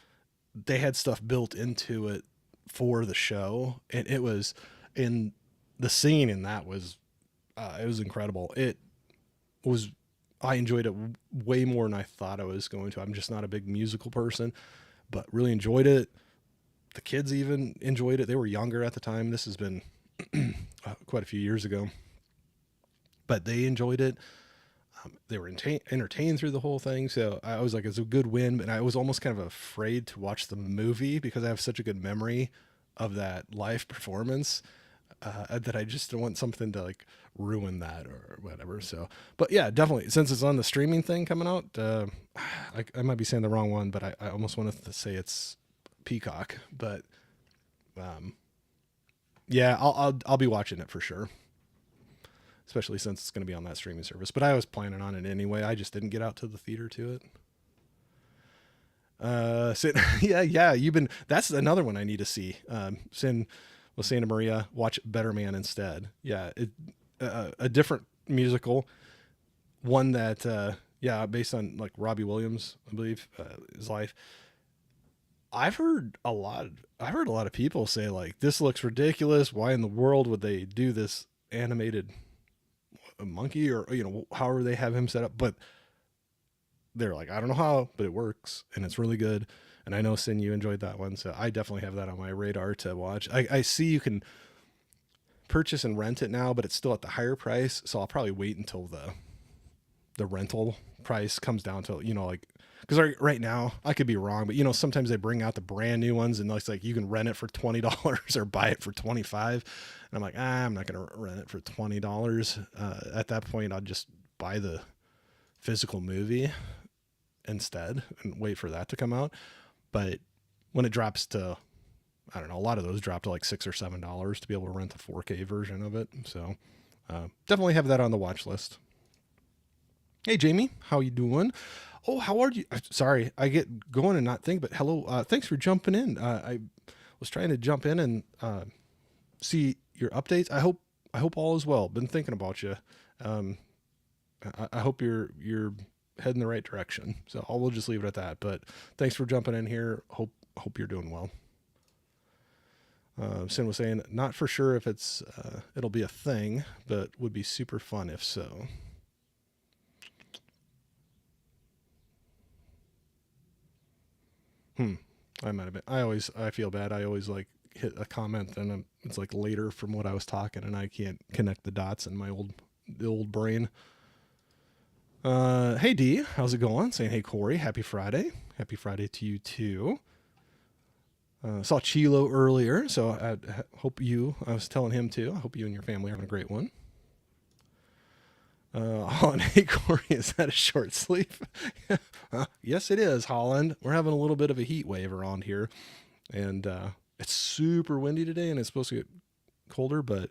They had stuff built into it for the show, and it was in the scene, and that was it was incredible. It was, I enjoyed it way more than I thought I was going to. I'm just not a big musical person, but really enjoyed it. The kids even enjoyed it. They were younger at the time. This has been quite a few years ago, but they enjoyed it. They were entertained through the whole thing. So I was like, it's a good win. And I was almost kind of afraid to watch the movie because I have such a good memory of that live performance that I just don't want something to like ruin that or whatever. So, but yeah, definitely. Since it's on the streaming thing coming out, I might be saying the wrong one, but I almost wanted to say it's Peacock, but yeah, I'll be watching it for sure. Especially since it's going to be on that streaming service. But I was planning on it anyway. I just didn't get out to the theater to it. Yeah. That's another one I need to see. Sin was saying to Maria, watch Better Man instead. Yeah, a different musical, one that, based on like Robbie Williams, I believe, his life. I've heard a lot of people say like, this looks ridiculous. Why in the world would they do this animated a monkey or however they have him set up, but they're like, I don't know how, but it works and it's really good. And I know Sin, you enjoyed that one, so I definitely have that on my radar to watch. I see you can purchase and rent it now, but it's still at the higher price, so I'll probably wait until the rental price comes down to like because right now I could be wrong, but sometimes they bring out the brand new ones and it's like you can rent it for $20 or buy it for 25. And I'm like, I'm not gonna rent it for $20. At that point, I'll just buy the physical movie instead and wait for that to come out. But when it drops to, I don't know, a lot of those drop to like $6 or $7 to be able to rent the 4K version of it. So definitely have that on the watch list. Hey Jamie, how you doing? Oh, how are you? Sorry, I get going and not think, but hello. Thanks for jumping in. I was trying to jump in and see your updates. I hope all is well. Been thinking about you. I hope you're heading the right direction. So we'll just leave it at that. But thanks for jumping in here. Hope you're doing well. Sin was saying, not for sure if it'll be a thing, but would be super fun if so. I might have been. I feel bad. I always like hit a comment and it's like later from what I was talking and I can't connect the dots in the old brain. Hey D, how's it going? Saying, hey Corey, happy Friday. Happy Friday to you too. Saw Chilo earlier, so I was telling him too, I hope you and your family are having a great one. Holland, hey Corey, is that a short sleeve? Yes, it is, Holland. We're having a little bit of a heat wave around here, and it's super windy today, and it's supposed to get colder. But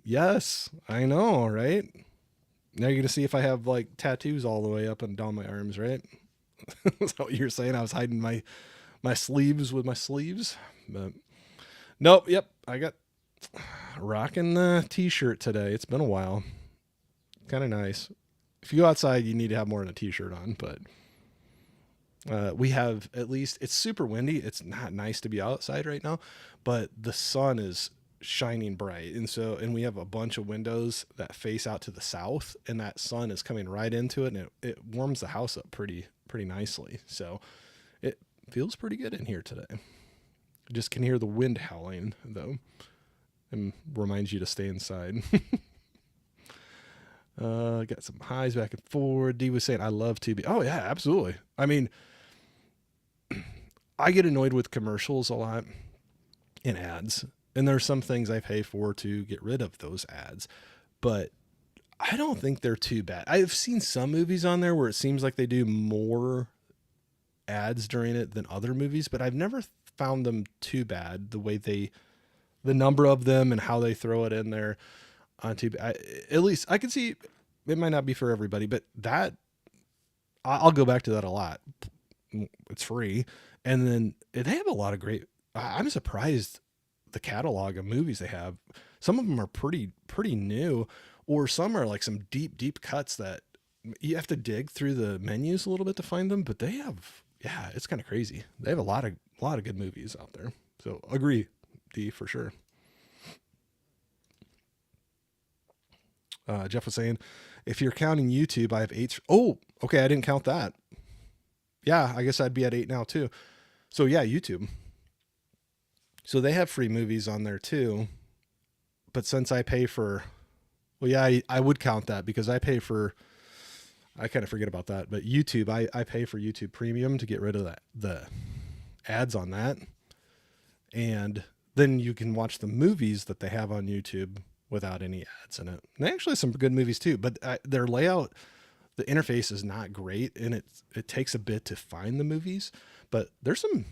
yes, I know, right? Now you're gonna see if I have like tattoos all the way up and down my arms, right? That's what you're saying. I was hiding my sleeves with my sleeves, but nope. Yep, I got rocking the t-shirt today. It's been a while. Kind of nice. If you go outside, you need to have more than a t-shirt on, but we have, at least it's super windy. It's not nice to be outside right now, but the sun is shining bright. And we have a bunch of windows that face out to the south, and that sun is coming right into it, and it warms the house up pretty nicely. So it feels pretty good in here today. I just can hear the wind howling though, and reminds you to stay inside. Got some highs back and forward. D was saying, I love Tubi. Oh yeah, absolutely. I mean, I get annoyed with commercials a lot and ads, and there's some things I pay for to get rid of those ads, but I don't think they're too bad. I've seen some movies on there where it seems like they do more ads during it than other movies, but I've never found them too bad, the way the number of them and how they throw it in there on TV. At least I can see it might not be for everybody, but that I'll go back to that a lot. It's free. And then they have a lot of great, I'm surprised the catalog of movies they have. Some of them are pretty new, or some are like some deep cuts that you have to dig through the menus a little bit to find them, but they have, yeah, it's kind of crazy. They have a lot of good movies out there. So agree, D, for sure. Jeff was saying, if you're counting YouTube, I have 8. Oh, okay. I didn't count that. Yeah, I guess I'd be at 8 now too. So yeah, YouTube. So they have free movies on there too. But since I pay for, well, yeah, I would count that because I pay for, I kind of forget about that, but YouTube, I pay for YouTube Premium to get rid of the ads on that. And then you can watch the movies that they have on YouTube without any ads in it. And actually some good movies too, but their layout, the interface is not great, and it takes a bit to find the movies, but there's some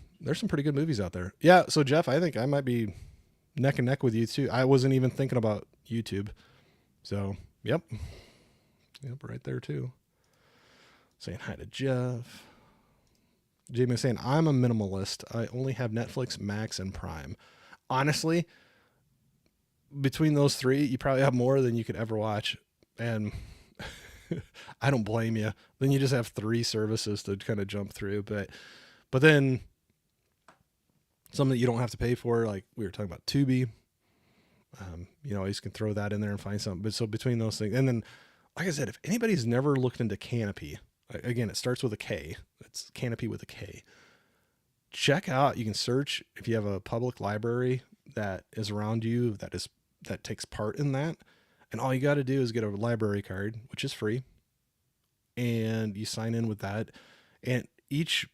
pretty good movies out there. Yeah. So Jeff, I think I might be neck and neck with you too. I wasn't even thinking about YouTube. So yep, right there too. Saying hi to Jeff. Jamie was saying, I'm a minimalist. I only have Netflix, Max, and Prime. Honestly, between those three, you probably have more than you could ever watch. And I don't blame you. Then you just have 3 services to kind of jump through. But then some that you don't have to pay for, like we were talking about Tubi. You just can throw that in there and find something. But so between those things, and then, like I said, if anybody's never looked into Canopy, again, it starts with a K. It's Canopy with a K. Check out, you can search if you have a public library that is around you that takes part in that. And all you got to do is get a library card, which is free. And you sign in with that. And each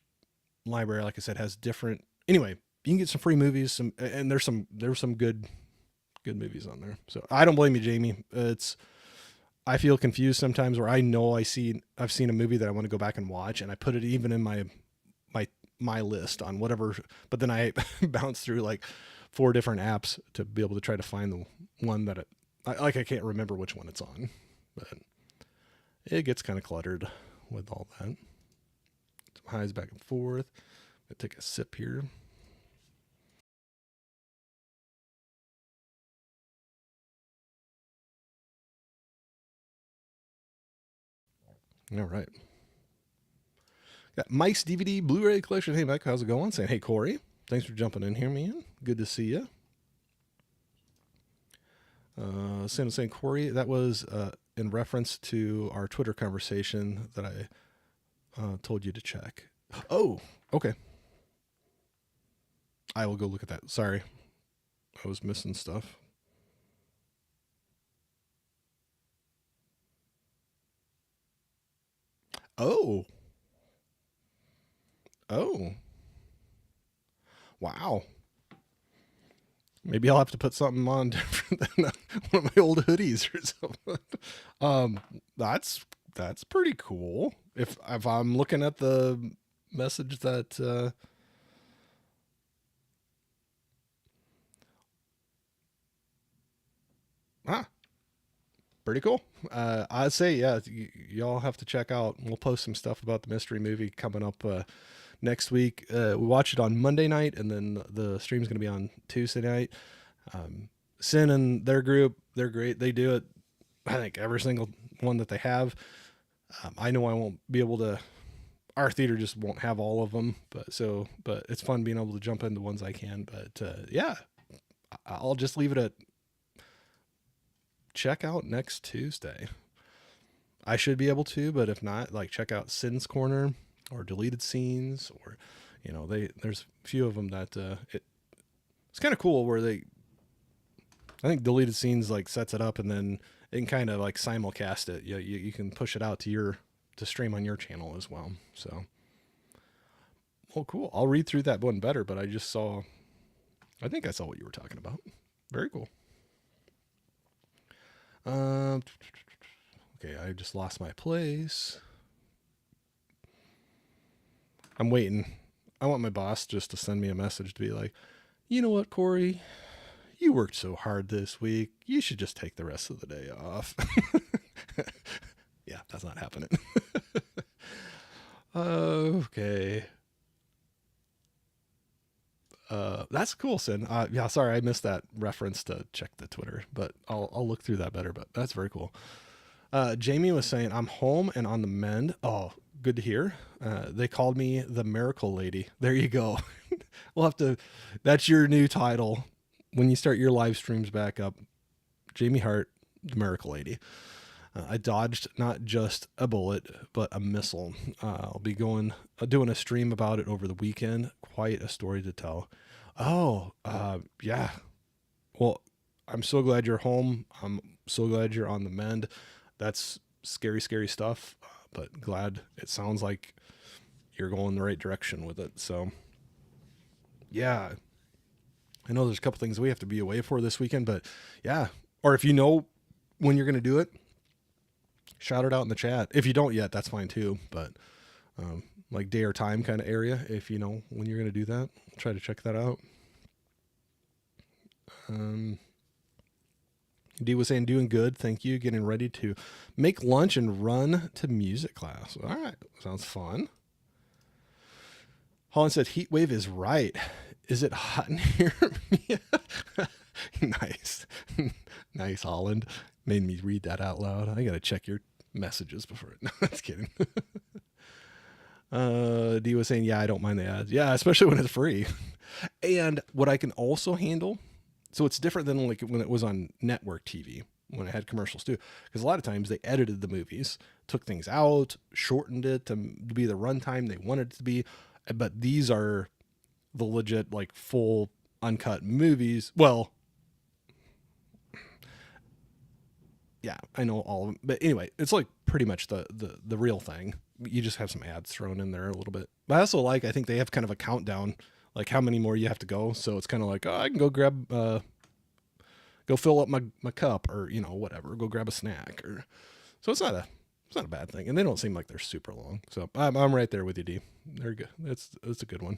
library, like I said, has different. Anyway, you can get some free movies, and there's some good movies on there. So I don't blame you, Jamie. I feel confused sometimes where I know I've seen a movie that I want to go back and watch, and I put it even in my list on whatever, but then I bounce through like 4 different apps to be able to try to find the one that I can't remember which one it's on, but it gets kind of cluttered with all that. Some highs back and forth. I'm gonna take a sip here. All right. Got Mike's DVD Blu-ray collection. Hey, Mike, how's it going? Saying, hey, Corey. Thanks for jumping in here, man. Good to see you. Saying, Corey, that was in reference to our Twitter conversation that I told you to check. Oh, okay. I will go look at that. Sorry. I was missing stuff. Oh. Oh. Wow. Maybe I'll have to put something on different than one of my old hoodies or something. That's pretty cool. If I'm looking at the message that pretty cool. I'd say, yeah, y'all have to check out. We'll post some stuff about the mystery movie coming up next week. We watch it on Monday night, and then the stream's going to be on Tuesday night. Sin and their group, they're great. They do it, I think, every single one that they have. I know I won't be able to. Our theater just won't have all of them, but it's fun being able to jump into ones I can. But yeah, I'll just leave it at check out next Tuesday. I should be able to, but if not, like check out Sin's Corner or Deleted Scenes, or there's a few of them that it's kind of cool where I think Deleted Scenes like sets it up, and then it can kind of like simulcast it. You can push it out to stream on your channel as well. So, well, cool. I'll read through that one better, but I think I saw what you were talking about. Very cool. Okay, I just lost my place. I'm waiting. I want my boss just to send me a message to be like, you know what, Corey? You worked so hard this week. You should just take the rest of the day off. Yeah, that's not happening. Okay. That's cool, Sin. Yeah, sorry, I missed that reference to check the Twitter, but I'll look through that better. But that's very cool. Jamie was saying, I'm home and on the mend. Oh, good to hear. They called me the Miracle Lady. There you go. We'll have to. That's your new title when you start your live streams back up. Jamie Hart, the Miracle Lady. I dodged not just a bullet, but a missile. I'll be doing a stream about it over the weekend. Quite a story to tell. Oh, yeah. Well, I'm so glad you're home. I'm so glad you're on the mend. That's scary, scary stuff, but glad it sounds like you're going the right direction with it. So, yeah. I know there's a couple things we have to be away for this weekend, but yeah. Or if you know when you're going to do it, shout it out in the chat. If you don't yet, that's fine too. But like day or time kind of area, if you know when you're going to do that, try to check that out. D was saying, doing good. Thank you. Getting ready to make lunch and run to music class. All right. Sounds fun. Holland said, heat wave is right. Is it hot in here? Nice. Nice, Holland. Made me read that out loud. I got to check your messages before. No, that's kidding. D was saying, yeah, I don't mind the ads. Yeah, especially when it's free. And what I can also handle, so it's different than like when it was on network TV, when it had commercials too. Because a lot of times they edited the movies, took things out, shortened it to be the runtime they wanted it to be. But these are the legit, like full uncut movies. Well, yeah, I know all of them. But anyway, it's like pretty much the real thing. you just have some ads thrown in there a little bit. But I also like, I think they have kind of a countdown, like how many more you have to go. So it's kind of like, oh, I can go grab, go fill up my cup, or whatever, go grab a snack, or so it's not a bad thing, and they don't seem like they're super long. So I'm right there with you, D. They're good. It's a good one.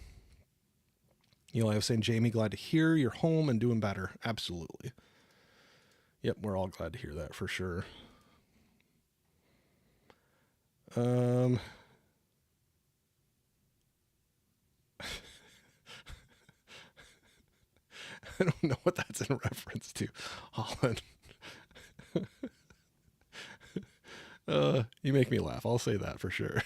I was saying, Jamie, glad to hear you're home and doing better. Absolutely. Yep, we're all glad to hear that for sure. I don't know what that's in reference to, Holland. You make me laugh. I'll say that for sure.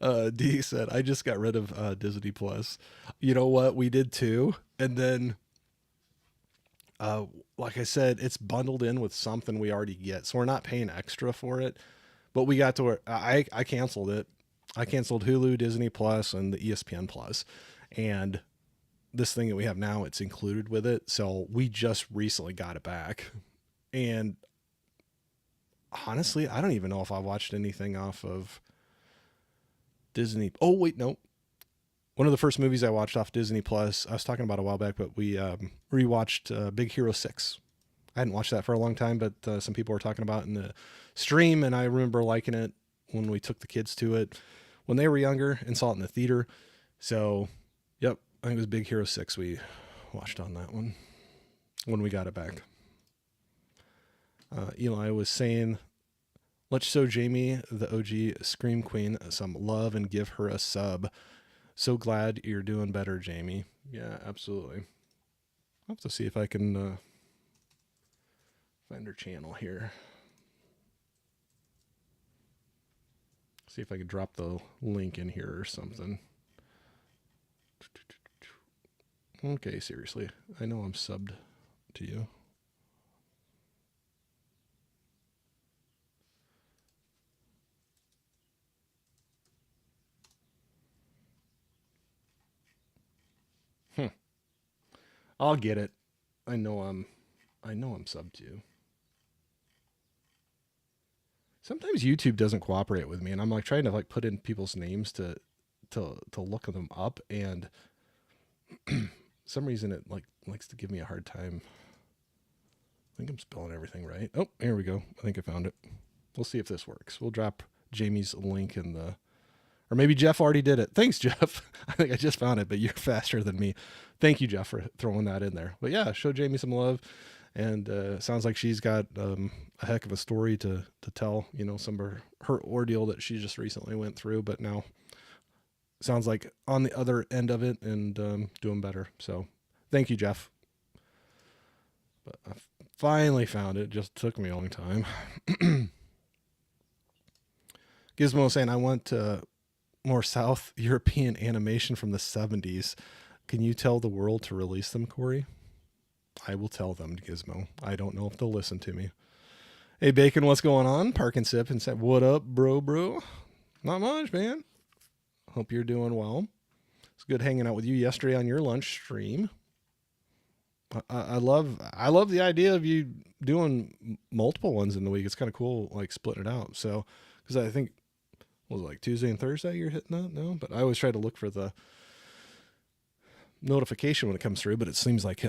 D said, I just got rid of Disney Plus. You know what? We did too. And then, like I said, it's bundled in with something we already get. So we're not paying extra for it. But we got to where I canceled it. I canceled Hulu, Disney Plus, and the ESPN Plus. And this thing that we have now, it's included with it. So we just recently got it back. And honestly, I don't even know if I watched anything off of Disney. Oh, wait, no. One of the first movies I watched off Disney Plus, I was talking about a while back, but we rewatched Big Hero 6. I hadn't watched that for a long time, but some people were talking about it in the stream, and I remember liking it when we took the kids to it when they were younger and saw it in the theater. So, yep, I think it was Big Hero 6 we watched on that one when we got it back. Eli was saying, let's show Jamie, the OG Scream Queen, some love and give her a sub. So glad you're doing better, Jamie. Yeah, absolutely. I'll have to see if I can find her channel here. See if I could drop the link in here or something. Okay, seriously. I know I'm subbed to you. I'll get it. I know I'm subbed to you. Sometimes YouTube doesn't cooperate with me, and I'm like trying to like put in people's names to look them up, and some reason it like likes to give me a hard time. I think I'm spelling everything right. Oh, here we go. I think I found it. We'll see if this works. We'll drop Jamie's link in the, or maybe Jeff already did it. Thanks, Jeff. I think I just found it, but you're faster than me. Thank you, Jeff, for throwing that in there. But yeah, show Jamie some love. And sounds like she's got a heck of a story to tell, some of her ordeal that she just recently went through, but now sounds like on the other end of it and doing better. So thank you, Jeff. But I finally found it. Just took me a long time. Gizmo saying, I want more South European animation from the 70s. Can you tell the world to release them, Corey? I will tell them, Gizmo. I don't know if they'll listen to me. Hey, Bacon, what's going on? Park and Sip and said, what up, bro? Not much, man. Hope you're doing well. It's good hanging out with you yesterday on your lunch stream. I love the idea of you doing multiple ones in the week. It's kind of cool, like splitting it out. So, because I think, was it like Tuesday and Thursday you're hitting that? No, but I always try to look for the notification when it comes through, but it seems like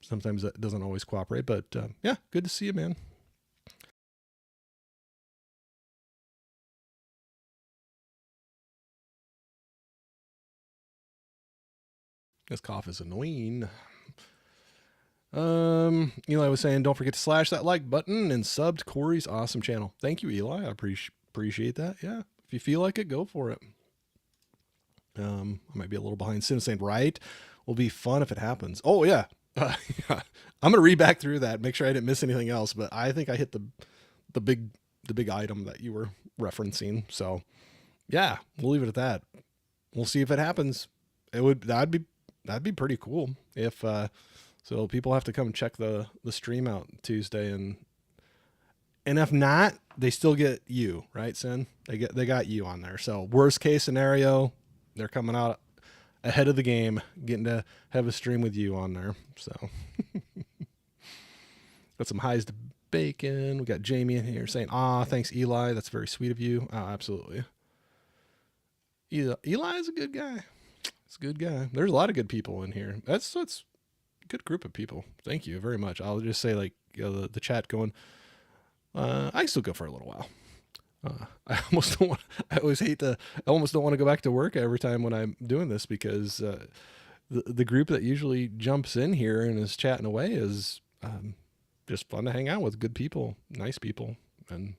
sometimes that doesn't always cooperate. But yeah, good to see you, man. This cough is annoying. Eli was saying, don't forget to slash that like button and sub to Corey's awesome channel. Thank you, Eli. I appreciate that. Yeah. If you feel like it, go for it. I might be a little behind soon saying, right. Will be fun if it happens. Oh yeah. Yeah. I'm going to read back through that, make sure I didn't miss anything else, but I think I hit the big item that you were referencing. So yeah, we'll leave it at that. We'll see if it happens. That'd be pretty cool if, so people have to come check the stream out Tuesday, and if not, they still get you, right, Sin? They got you on there. So worst case scenario, they're coming out ahead of the game, getting to have a stream with you on there. So Got some highs to bacon. We got Jamie in here saying, thanks, Eli. That's very sweet of you. Oh, absolutely. Eli is a good guy. It's a good guy. There's a lot of good people in here. That's a good group of people. Thank you very much. I'll just say, like, the chat going, I still go for a little while. I almost don't want, I almost don't want to go back to work every time when I'm doing this, because the group that usually jumps in here and is chatting away is just fun to hang out with. Good people, nice people, and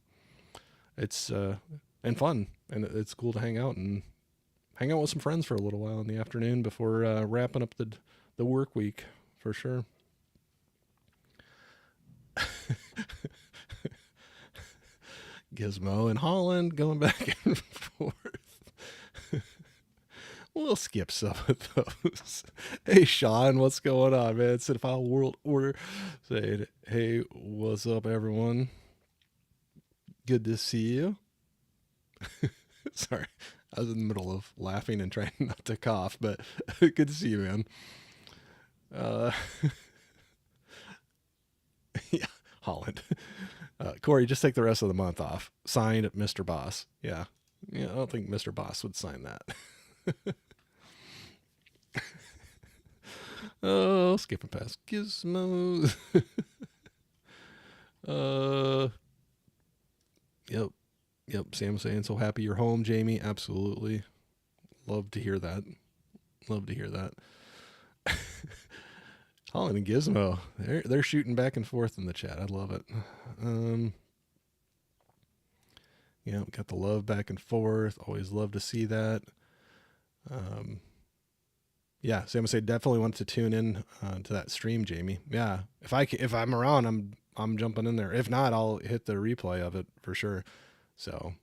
it's and fun, and it's cool to hang out with some friends for a little while in the afternoon before wrapping up the work week, for sure. Gizmo and Holland going back and forth. We'll skip some of those. Hey, Sean, what's going on, man? Cinephile World Order saying, hey, what's up, everyone? Good to see you. Sorry, I was in the middle of laughing and trying not to cough, but good to see you, man. Yeah, Holland. Corey, just take the rest of the month off. Signed, Mr. Boss. Yeah, I don't think Mr. Boss would sign that. Oh, skipping past Gizmos. Yep. Sam saying, so happy you're home, Jamie. Absolutely. Love to hear that. Holland and Gizmo, they're shooting back and forth in the chat. I love it. Got the love back and forth. Always love to see that. Yeah, Sam would say definitely want to tune in to that stream, Jamie. Yeah, if I'm around, I'm jumping in there. If not, I'll hit the replay of it for sure. So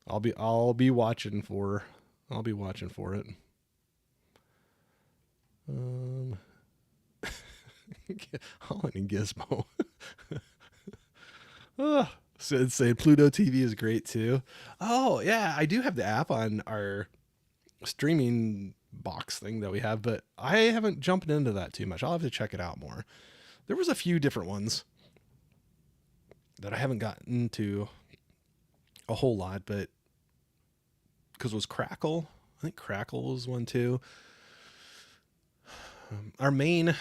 I'll be watching for it. Holland and Gizmo. Sid say Pluto TV is great too. Oh yeah, I do have the app on our streaming box thing that we have, but I haven't jumped into that too much. I'll have to check it out more. There was a few different ones that I haven't gotten into a whole lot, but because it was Crackle. I think Crackle was one too. Our main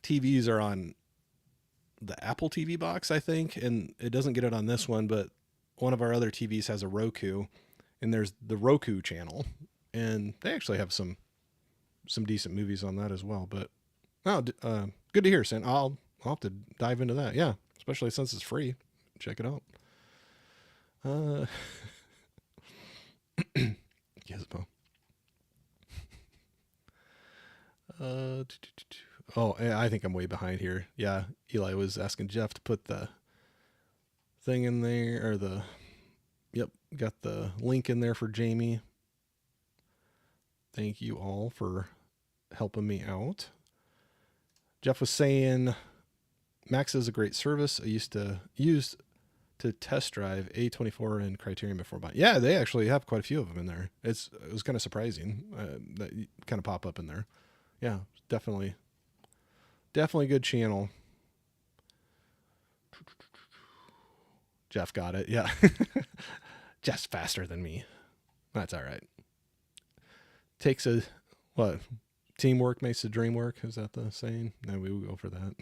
TVs are on the Apple TV box, I think, and it doesn't get it on this one, but one of our other TVs has a Roku, and there's the Roku channel, and they actually have some decent movies on that as well. But good to hear, Sin. I'll have to dive into that. Yeah, especially since it's free. Check it out. Gizmo. Oh, I think I'm way behind here. Yeah, Eli was asking Jeff to put the thing in there, or got the link in there for Jamie. Thank you all for helping me out. Jeff was saying Max is a great service. I used to test drive A24 and Criterion before buying. Yeah, they actually have quite a few of them in there. It was kind of surprising that you kind of pop up in there. Yeah, definitely good channel. Jeff got it. Yeah. Jeff's faster than me. That's all right. Takes teamwork makes the dream work. Is that the saying? No, we will go for that.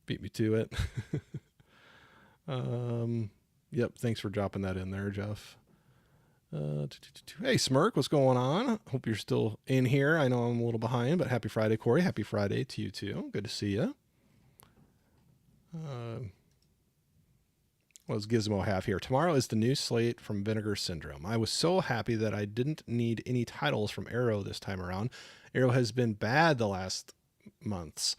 Beat me to it. Yep. Thanks for dropping that in there, Jeff. Hey, Smirk, what's going on? Hope you're still in here. I know I'm a little behind, but happy Friday, Corey. Happy Friday to you too. Good to see you. What does Gizmo have here? Tomorrow is the new slate from Vinegar Syndrome. I was so happy that I didn't need any titles from Arrow this time around. Arrow has been bad the last months.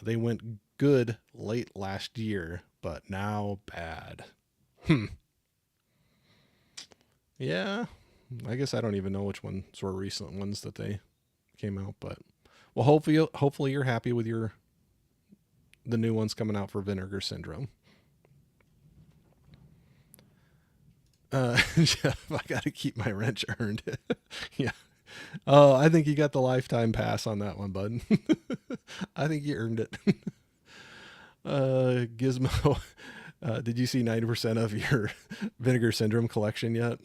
They went good late last year, but now bad. Yeah, I guess I don't even know which ones were recent ones that they came out, but well, hopefully you're happy with the new ones coming out for Vinegar Syndrome. Jeff, I got to keep my wrench earned. Yeah. Oh, I think you got the lifetime pass on that one, bud. I think you earned it. Gizmo, did you see 90% of your Vinegar Syndrome collection yet?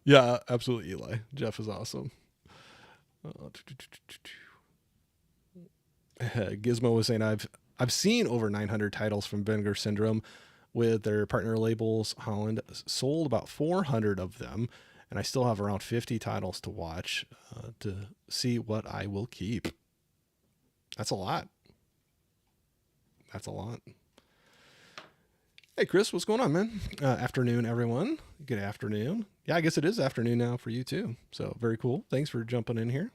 Yeah, absolutely, Eli. Jeff is awesome. Gizmo was saying I've seen over 900 titles from Vinegar Syndrome with their partner labels. Holland sold about 400 of them, and I still have around 50 titles to watch to see what I will keep. That's a lot. That's a lot. Hey, Chris, what's going on, man? Afternoon, everyone. Good afternoon. Yeah, I guess it is afternoon now for you, too. So, very cool. Thanks for jumping in here.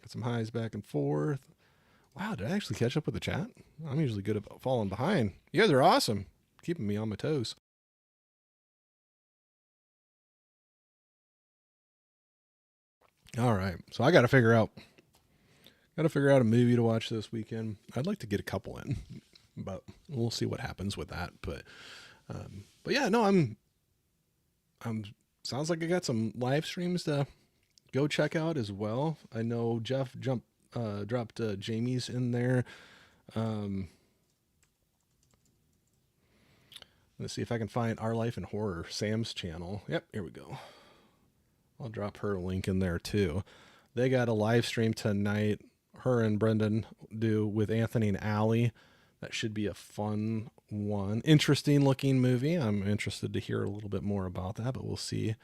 Got some highs back and forth. Wow, did I actually catch up with the chat? I'm usually good about falling behind. You guys are awesome. Keeping me on my toes. All right. So, I got to figure out a movie to watch this weekend. I'd like to get a couple in, but we'll see what happens with that. But yeah, no, I'm sounds like I got some live streams to go check out as well. I know Jeff dropped Jamie's in there. Let's see if I can find Our Life in Horror, Sam's channel. Yep, here we go. I'll drop her link in there too. They got a live stream tonight. Her and Brendan do with Anthony and Allie. That should be a fun one. Interesting looking movie. I'm interested to hear a little bit more about that, but we'll see.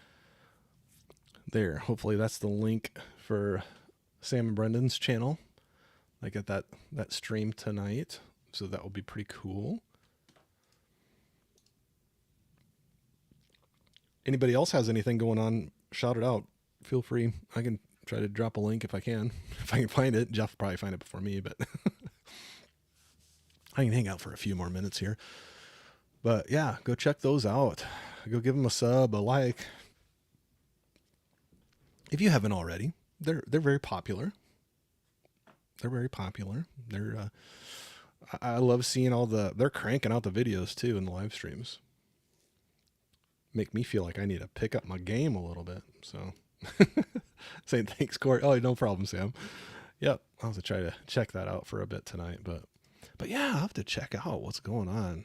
There. Hopefully that's the link for Sam and Brendan's channel. I get that stream tonight, so that will be pretty cool. Anybody else has anything going on, shout it out. Feel free. I can try to drop a link if I can. If I can find it. Jeff will probably find it before me, but I can hang out for a few more minutes here. But yeah, go check those out. Go give them a sub, a like. If you haven't already, they're very popular. They're very popular. I love seeing they're cranking out the videos too in the live streams. Make me feel like I need to pick up my game a little bit. So saying thanks, Corey. Oh, no problem, Sam. Yep. I'll have to try to check that out for a bit tonight, but yeah, I'll have to check out what's going on.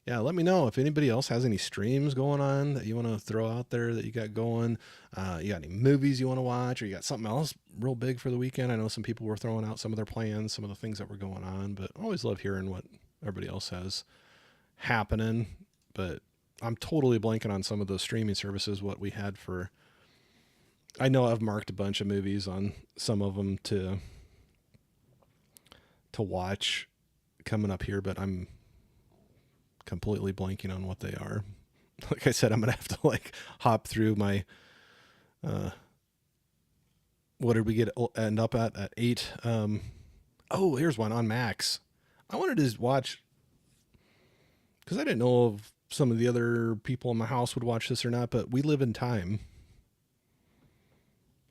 Yeah, let me know if anybody else has any streams going on that you want to throw out there that you got going. You got any movies you want to watch, or you got something else real big for the weekend? I know some people were throwing out some of their plans, some of the things that were going on, but I always love hearing what everybody else has happening. But I'm totally blanking on some of those streaming services, what we had for... I know I've marked a bunch of movies on some of them to watch coming up here, but I'm completely blanking on what they are. Like I said, I'm gonna have to hop through my what did we end up at 8? Oh, here's one on Max. I wanted to watch because I didn't know if some of the other people in my house would watch this or not, but We Live in Time.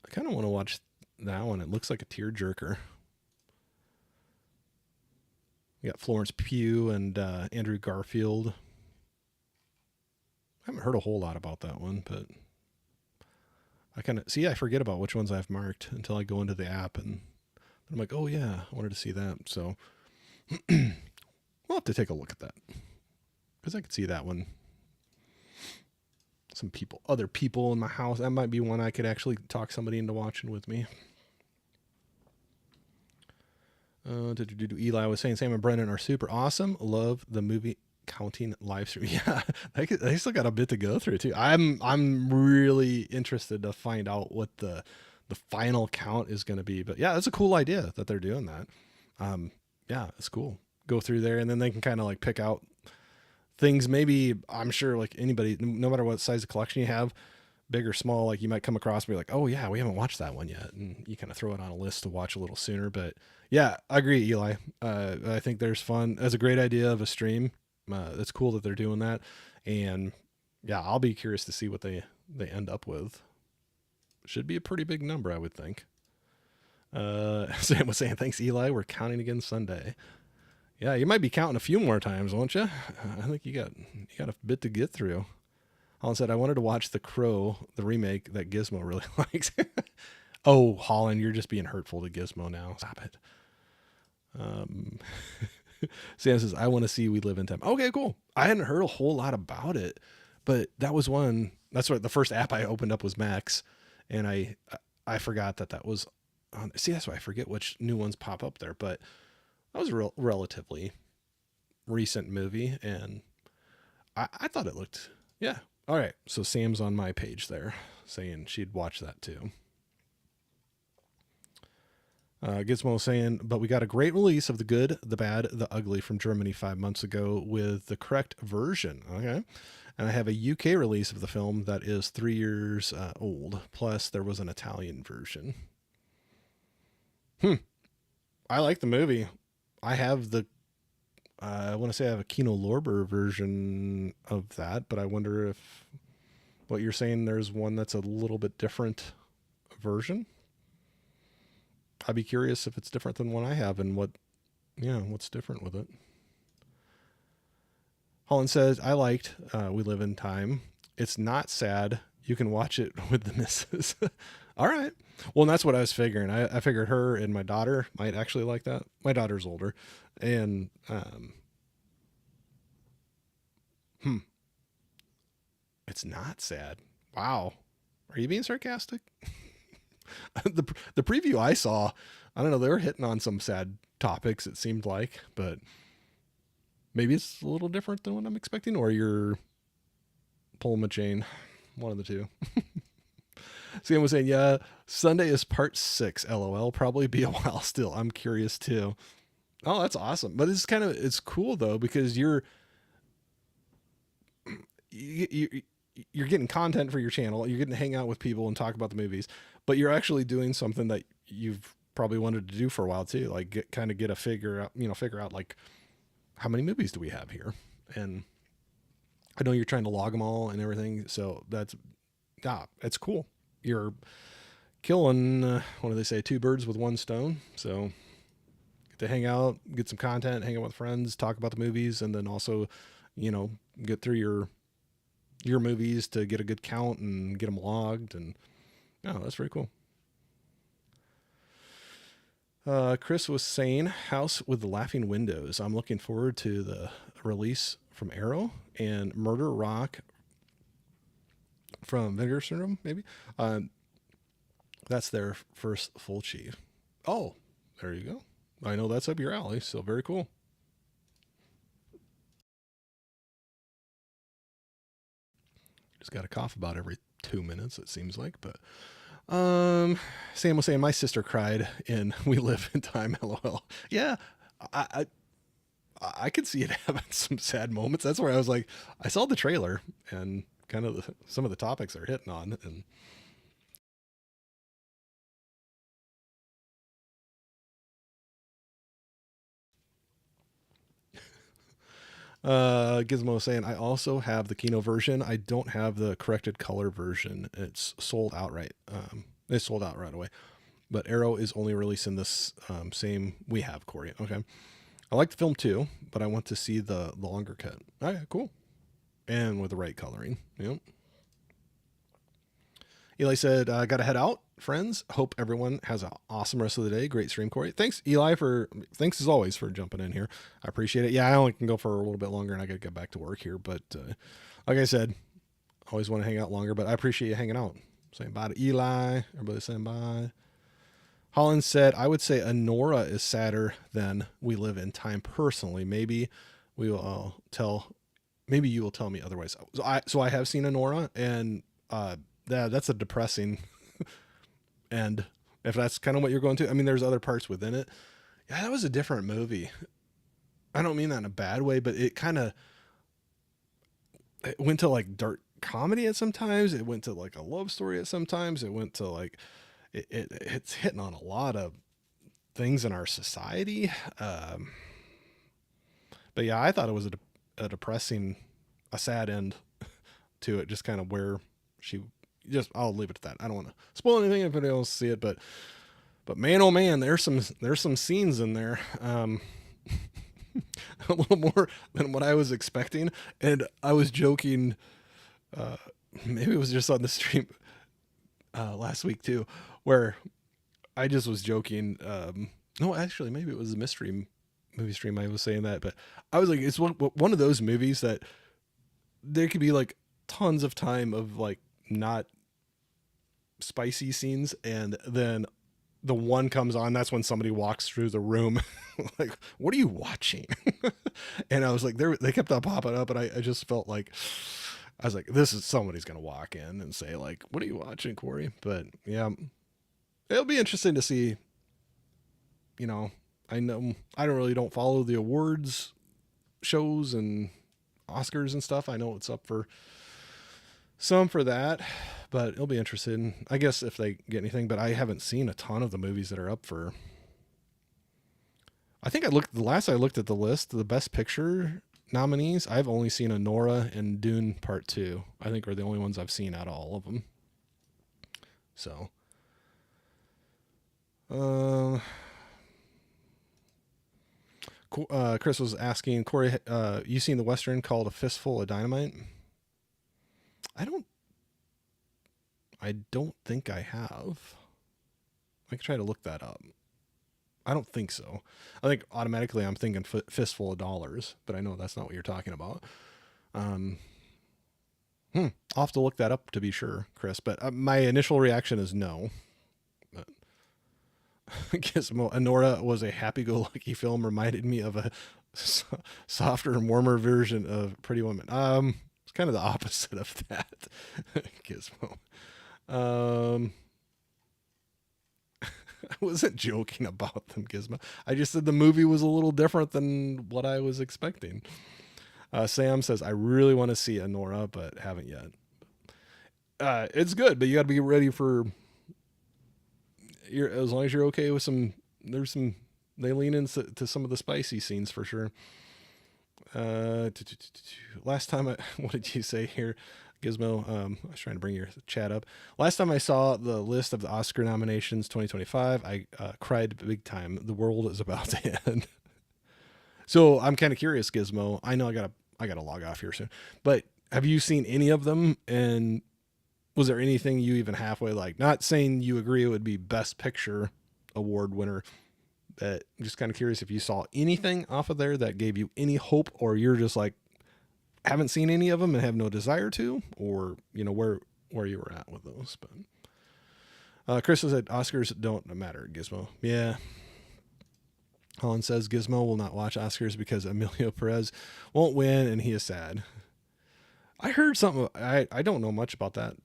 I kind of want to watch that one. It looks like a tearjerker. We got Florence Pugh and Andrew Garfield. I haven't heard a whole lot about that one, but I forget about which ones I've marked until I go into the app, and I'm like, oh yeah, I wanted to see that. So we'll have to take a look at that because I could see that one. Other people in my house. That might be one I could actually talk somebody into watching with me. Eli was saying Sam and Brendan are super awesome. Love the movie counting live stream. Yeah, they still got a bit to go through too. I'm really interested to find out what the final count is going to be. But yeah, that's a cool idea that they're doing that. Yeah, it's cool. Go through there and then they can kind of pick out things. Maybe I'm sure anybody, no matter what size of collection you have, big or small, you might come across and be like, oh yeah, we haven't watched that one yet, and you kind of throw it on a list to watch a little sooner. But yeah, I agree, Eli. I think there's fun. That's a great idea of a stream. It's cool that they're doing that, and yeah, I'll be curious to see what they end up with. Should be a pretty big number, I would think. Sam was saying, thanks, Eli. We're counting again Sunday. Yeah, you might be counting a few more times, won't you? I think you got a bit to get through. Holland said, I wanted to watch The Crow, the remake that Gizmo really likes. Oh, Holland, you're just being hurtful to Gizmo now. Stop it. Um, Sam says, I want to see We Live in Time. Okay, cool. I hadn't heard a whole lot about it, but that was one. That's what the first app I opened up was Max, and I forgot that was on. See, that's why I forget which new ones pop up there. But that was a relatively recent movie, and I thought it looked, yeah. All right, so Sam's on my page there saying she'd watch that too. Gizmo saying, but we got a great release of The Good, the Bad, the Ugly from Germany 5 months ago with the correct version. Okay. And I have a UK release of the film that is 3 years old. Plus, there was an Italian version. I like the movie. I have the, I want to say I have a Kino Lorber version of that, but I wonder if what you're saying, there's one that's a little bit different version. I'd be curious if it's different than one I have and what's different with it. Holland says, I liked We Live in Time. It's not sad. You can watch it with the missus. All right. Well, and that's what I was figuring. I figured her and my daughter might actually like that. My daughter's older. And, it's not sad. Wow. Are you being sarcastic? the preview I saw, I don't know, they were hitting on some sad topics, it seemed like, but maybe it's a little different than what I'm expecting, or you're pulling a chain. One of the two. Sam was saying, yeah, Sunday is part 6. LOL. Probably be a while still. I'm curious too. Oh, that's awesome. But it's cool though, because you're getting content for your channel. You're getting to hang out with people and talk about the movies, but you're actually doing something that you've probably wanted to do for a while too. Like get a figure out like how many movies do we have here? And I know you're trying to log them all and everything. So it's cool. You're killing, what do they say? 2 birds with 1 stone. So get to hang out, get some content, hang out with friends, talk about the movies, and then also, get through your movies to get a good count and get them logged. And that's very cool. Chris was saying House with the Laughing Windows. I'm looking forward to the release from Arrow and Murder Rock from Vinegar Syndrome, maybe. That's their first full chief. Oh, there you go. I know that's up your alley, so very cool. Just got to cough about every 2 minutes, it seems like, but Sam was saying my sister cried in We Live in Time. LOL. Yeah, I could see it having some sad moments. That's where I was like, I saw the trailer and kind of some of the topics they're hitting on, and Gizmo saying I also have the Kino version. I don't have the corrected color version. It's sold outright. It's sold out right away. But Arrow is only releasing this same we have, Corey. Okay. I like the film too, but I want to see the longer cut. Okay, cool. And with the right coloring. Yep. Eli said, I got to head out, friends. Hope everyone has an awesome rest of the day. Great stream, Corey. Thanks, Eli, thanks as always for jumping in here. I appreciate it. Yeah, I only can go for a little bit longer and I got to get back to work here. But like I said, always want to hang out longer, but I appreciate you hanging out. Saying bye to Eli. Everybody saying bye. Holland said, I would say Anora is sadder than We Live in Time personally. Maybe we will maybe you will tell me otherwise. So I have seen Anora, and that's a depressing end. If that's kind of what you're going to, I mean, there's other parts within it. Yeah, that was a different movie. I don't mean that in a bad way, but it went to like dark comedy at sometimes. It went to like a love story at sometimes. It went to like, it's hitting on a lot of things in our society. But yeah, I thought it was a depressing, a sad end to it. Just kind of where I'll leave it at that. I don't want to spoil anything if anybody else see it, but man, oh man, there's some scenes in there. A little more than what I was expecting. And I was joking, maybe it was just on the stream last week too, where I just was joking No, actually, maybe it was the mystery movie stream I was saying that, but I was like, it's one of those movies that there could be like tons of time of like not spicy scenes, and then the one comes on, that's when somebody walks through the room. Like, what are you watching? And I was like, they kept on popping up, and I just felt like I was like, this is somebody's gonna walk in and say like, what are you watching, Corey? But yeah, it'll be interesting to see. You know, I know I don't follow the awards shows and Oscars and stuff. I know it's up for some for that, but it'll be interesting. I guess if they get anything, but I haven't seen a ton of the movies that are up for. I think the last I looked at the list, the best picture nominees, I've only seen Anora and Dune Part 2. I think are the only ones I've seen out of all of them. So, uh, Chris was asking, Corey, you seen the Western called A Fistful of Dynamite? I don't I don't think I have. I could try to look that up. I don't think so. I think automatically I'm thinking Fistful of Dollars, but I know that's not what you're talking about. Um, I'll have to look that up to be sure, Chris. But my initial reaction is no. But Gizmo Anora was a happy-go-lucky film. Reminded me of a softer and warmer version of Pretty Woman. It's kind of the opposite of that. Gizmo. Um, I wasn't joking about them, Gizmo. I just said the movie was a little different than what I was expecting. Sam says, I really want to see Anora, but haven't yet. It's good, but you got to be ready for. As long as you're okay with some. There's some. They lean into some of the spicy scenes for sure. Last time what did you say here, Gizmo? I was trying to bring your chat up. Last time I saw the list of the Oscar nominations 2025, I cried big time. The world is about to end. So I'm kind of curious, Gizmo. I know I gotta log off here soon, but have you seen any of them? And was there anything you even halfway like? Not saying you agree it would be Best Picture award winner. But I'm just kind of curious if you saw anything off of there that gave you any hope, or you're just like haven't seen any of them and have no desire to, or where you were at with those. But Chris said Oscars don't matter, Gizmo. Yeah. Holland says Gizmo will not watch Oscars because Emilio Perez won't win and he is sad. I heard something. I don't know much about that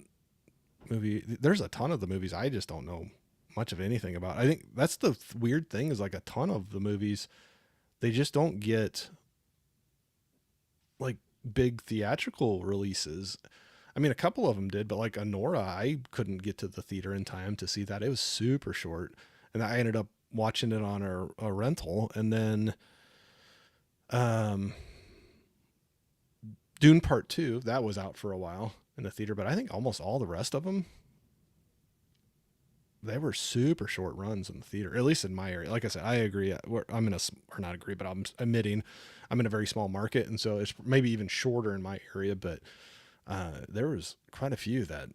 movie. There's a ton of the movies I just don't know much of anything about. I think that's the weird thing is like a ton of the movies, they just don't get like big theatrical releases. I mean, a couple of them did, but like Anora, I couldn't get to the theater in time to see that. It was super short. And I ended up watching it on a rental. And then Dune Part 2, that was out for a while in the theater, but I think almost all the rest of them, they were super short runs in the theater, at least in my area. Like I said, I agree. I'm in a, or not agree, but I'm admitting I'm in a very small market. And so it's maybe even shorter in my area, but there was quite a few that,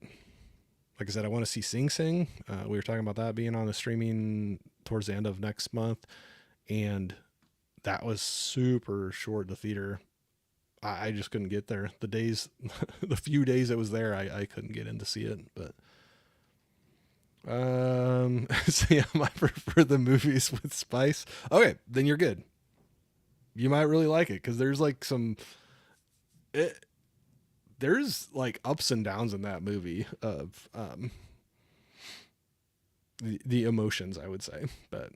like I said, I want to see Sing Sing. We were talking about that being on the streaming towards the end of next month. And that was super short, the theater. I just couldn't get there. The days, the few days it was there, I couldn't get in to see it, but Sam, I prefer the movies with spice. Okay, then you're good. You might really like it because there's like there's like ups and downs in that movie of the emotions, I would say. But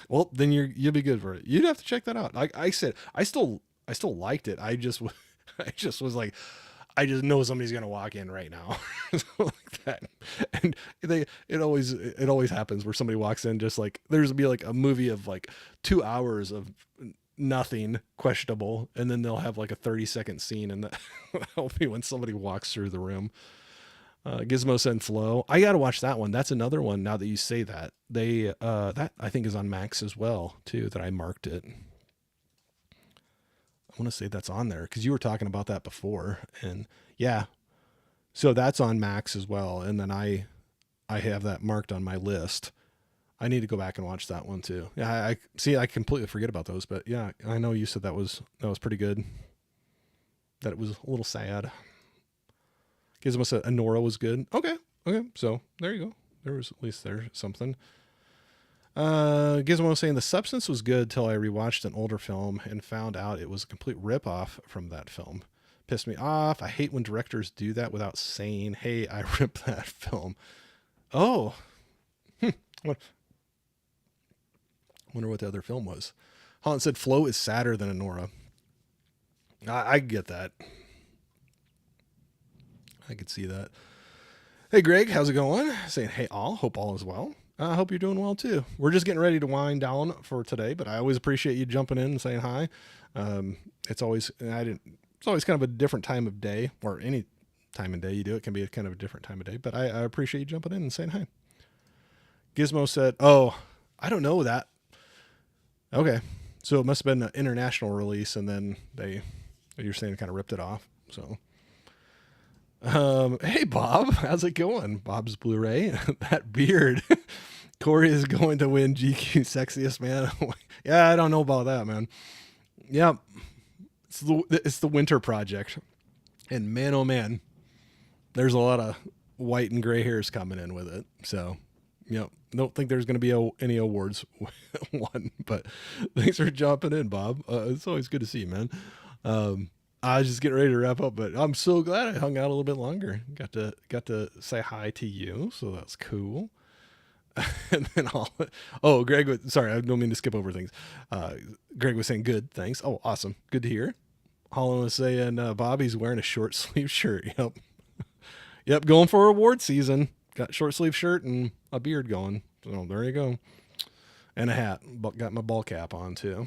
well, then you'll be good for it. You'd have to check that out. Like I said, I still liked it. I just was like, I just know somebody's gonna walk in right now, like that. And it always happens where somebody walks in just like there's be like a movie of like 2 hours of nothing questionable, and then they'll have like a 30-second scene, and that'll be when somebody walks through the room. Gizmo said Flow. I gotta watch that one. That's another one. Now that you say that, that I think is on Max as well too. That I marked it. I want to say that's on there because you were talking about that before, and yeah, so that's on Max as well. And then I have that marked on my list. I need to go back and watch that one too. Yeah, I see. I completely forget about those, but yeah, I know you said that was pretty good. That it was a little sad. Gizmo said Anora was good. Okay, so there you go. There was at least there's something. Gizmo was saying the substance was good till I rewatched an older film and found out it was a complete ripoff from that film. Pissed me off. I hate when directors do that without saying, "Hey, I ripped that film." Oh, what? Wonder what the other film was. Holland said Flow is sadder than Anora. I get that. I could see that. Hey, Greg, how's it going? Saying, hey, all. Hope all is well. I hope you're doing well, too. We're just getting ready to wind down for today, but I always appreciate you jumping in and saying hi. It's always kind of a different time of day, or any time of day you do it can be a kind of a different time of day, but I appreciate you jumping in and saying hi. Gizmo said, oh, I don't know that. Okay. So it must have been an international release, and then you're saying kind of ripped it off. So, hey, Bob, how's it going? Bob's Blu-ray. That beard. Corey is going to win GQ Sexiest Man. Yeah, I don't know about that, man. Yep. It's the winter project. And man, oh man, there's a lot of white and gray hairs coming in with it. So, yep. Don't think there's going to be any awards won, but thanks for jumping in, Bob. It's always good to see you, man. I was just getting ready to wrap up, but I'm so glad I hung out a little bit longer. Got to say hi to you, so that's cool. And then Greg, sorry, I don't mean to skip over things. Greg was saying good, thanks. Oh, awesome, good to hear. Holland was saying Bobby's wearing a short sleeve shirt. Yep, going for award season. Got short sleeve shirt and a beard going. So there you go. And a hat. Got my ball cap on too.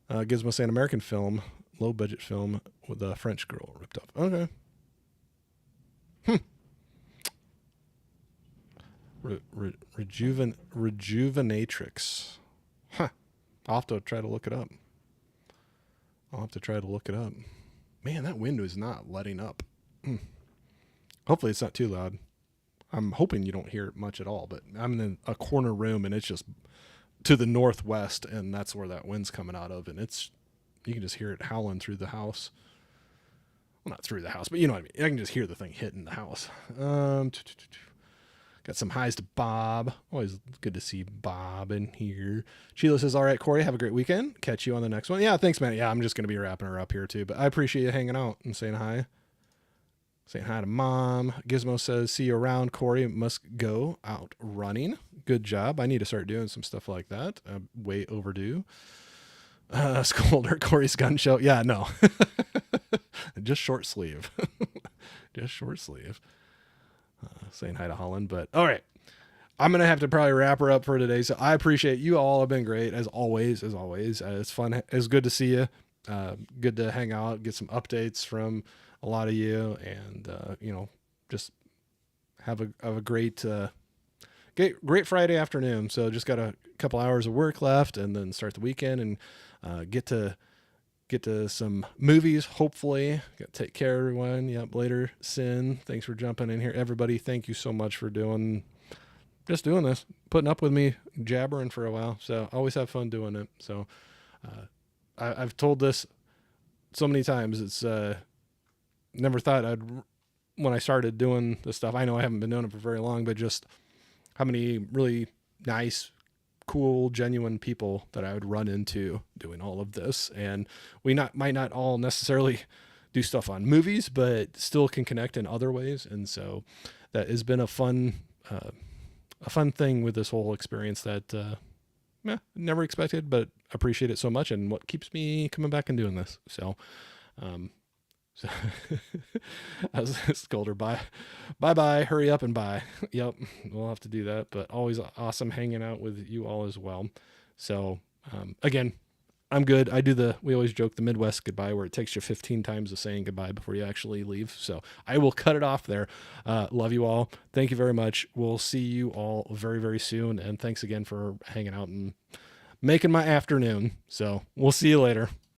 Gizmo saying American film, low budget film with a French girl ripped off. Okay. Rejuvenatrix. Huh. I'll have to try to look it up. Man, that window is not letting up. Hopefully it's not too loud. I'm hoping you don't hear it much at all, but I'm in a corner room and it's just to the northwest, and that's where that wind's coming out of, and you can just hear it howling through the house. Well, not through the house, but you know what I mean. I can just hear the thing hitting the house. Got some highs to Bob. Always good to see Bob in here. Sheila says, all right, Corey, have a great weekend. Catch you on the next one. Yeah, thanks, man. Yeah, I'm just going to be wrapping her up here too, but I appreciate you hanging out and saying hi. Saying hi to Mom. Gizmo says, see you around, Corey. Must go out running. Good job. I need to start doing some stuff like that. Way overdue. Scolder, Corey's gun show. Yeah, no. Just short sleeve. Just short sleeve. Saying hi to Holland. But all right. I'm going to have to probably wrap her up for today. So I appreciate you all have been great as always. It's fun. It's good to see you. Good to hang out, get some updates from a lot of you, and just have a great Friday afternoon. So just got a couple hours of work left, and then start the weekend and get to some movies. Hopefully, got to take care of everyone. Yep. Later, Sin. Thanks for jumping in here, everybody. Thank you so much for doing this, putting up with me jabbering for a while. So always have fun doing it. So I've told this so many times. It's never thought when I started doing this stuff, I know I haven't been doing it for very long, but just how many really nice, cool, genuine people that I would run into doing all of this. And we might not all necessarily do stuff on movies, but still can connect in other ways. And so that has been a fun thing with this whole experience that, never expected, but appreciate it so much, and what keeps me coming back and doing this. So as Scolder, bye, hurry up and bye. Yep, we'll have to do that, but always awesome hanging out with you all as well. So again, I'm good. We always joke the Midwest goodbye, where it takes you 15 times of saying goodbye before you actually leave. So I will cut it off there. Love you all. Thank you very much. We'll see you all very, very soon. And thanks again for hanging out and making my afternoon. So we'll see you later.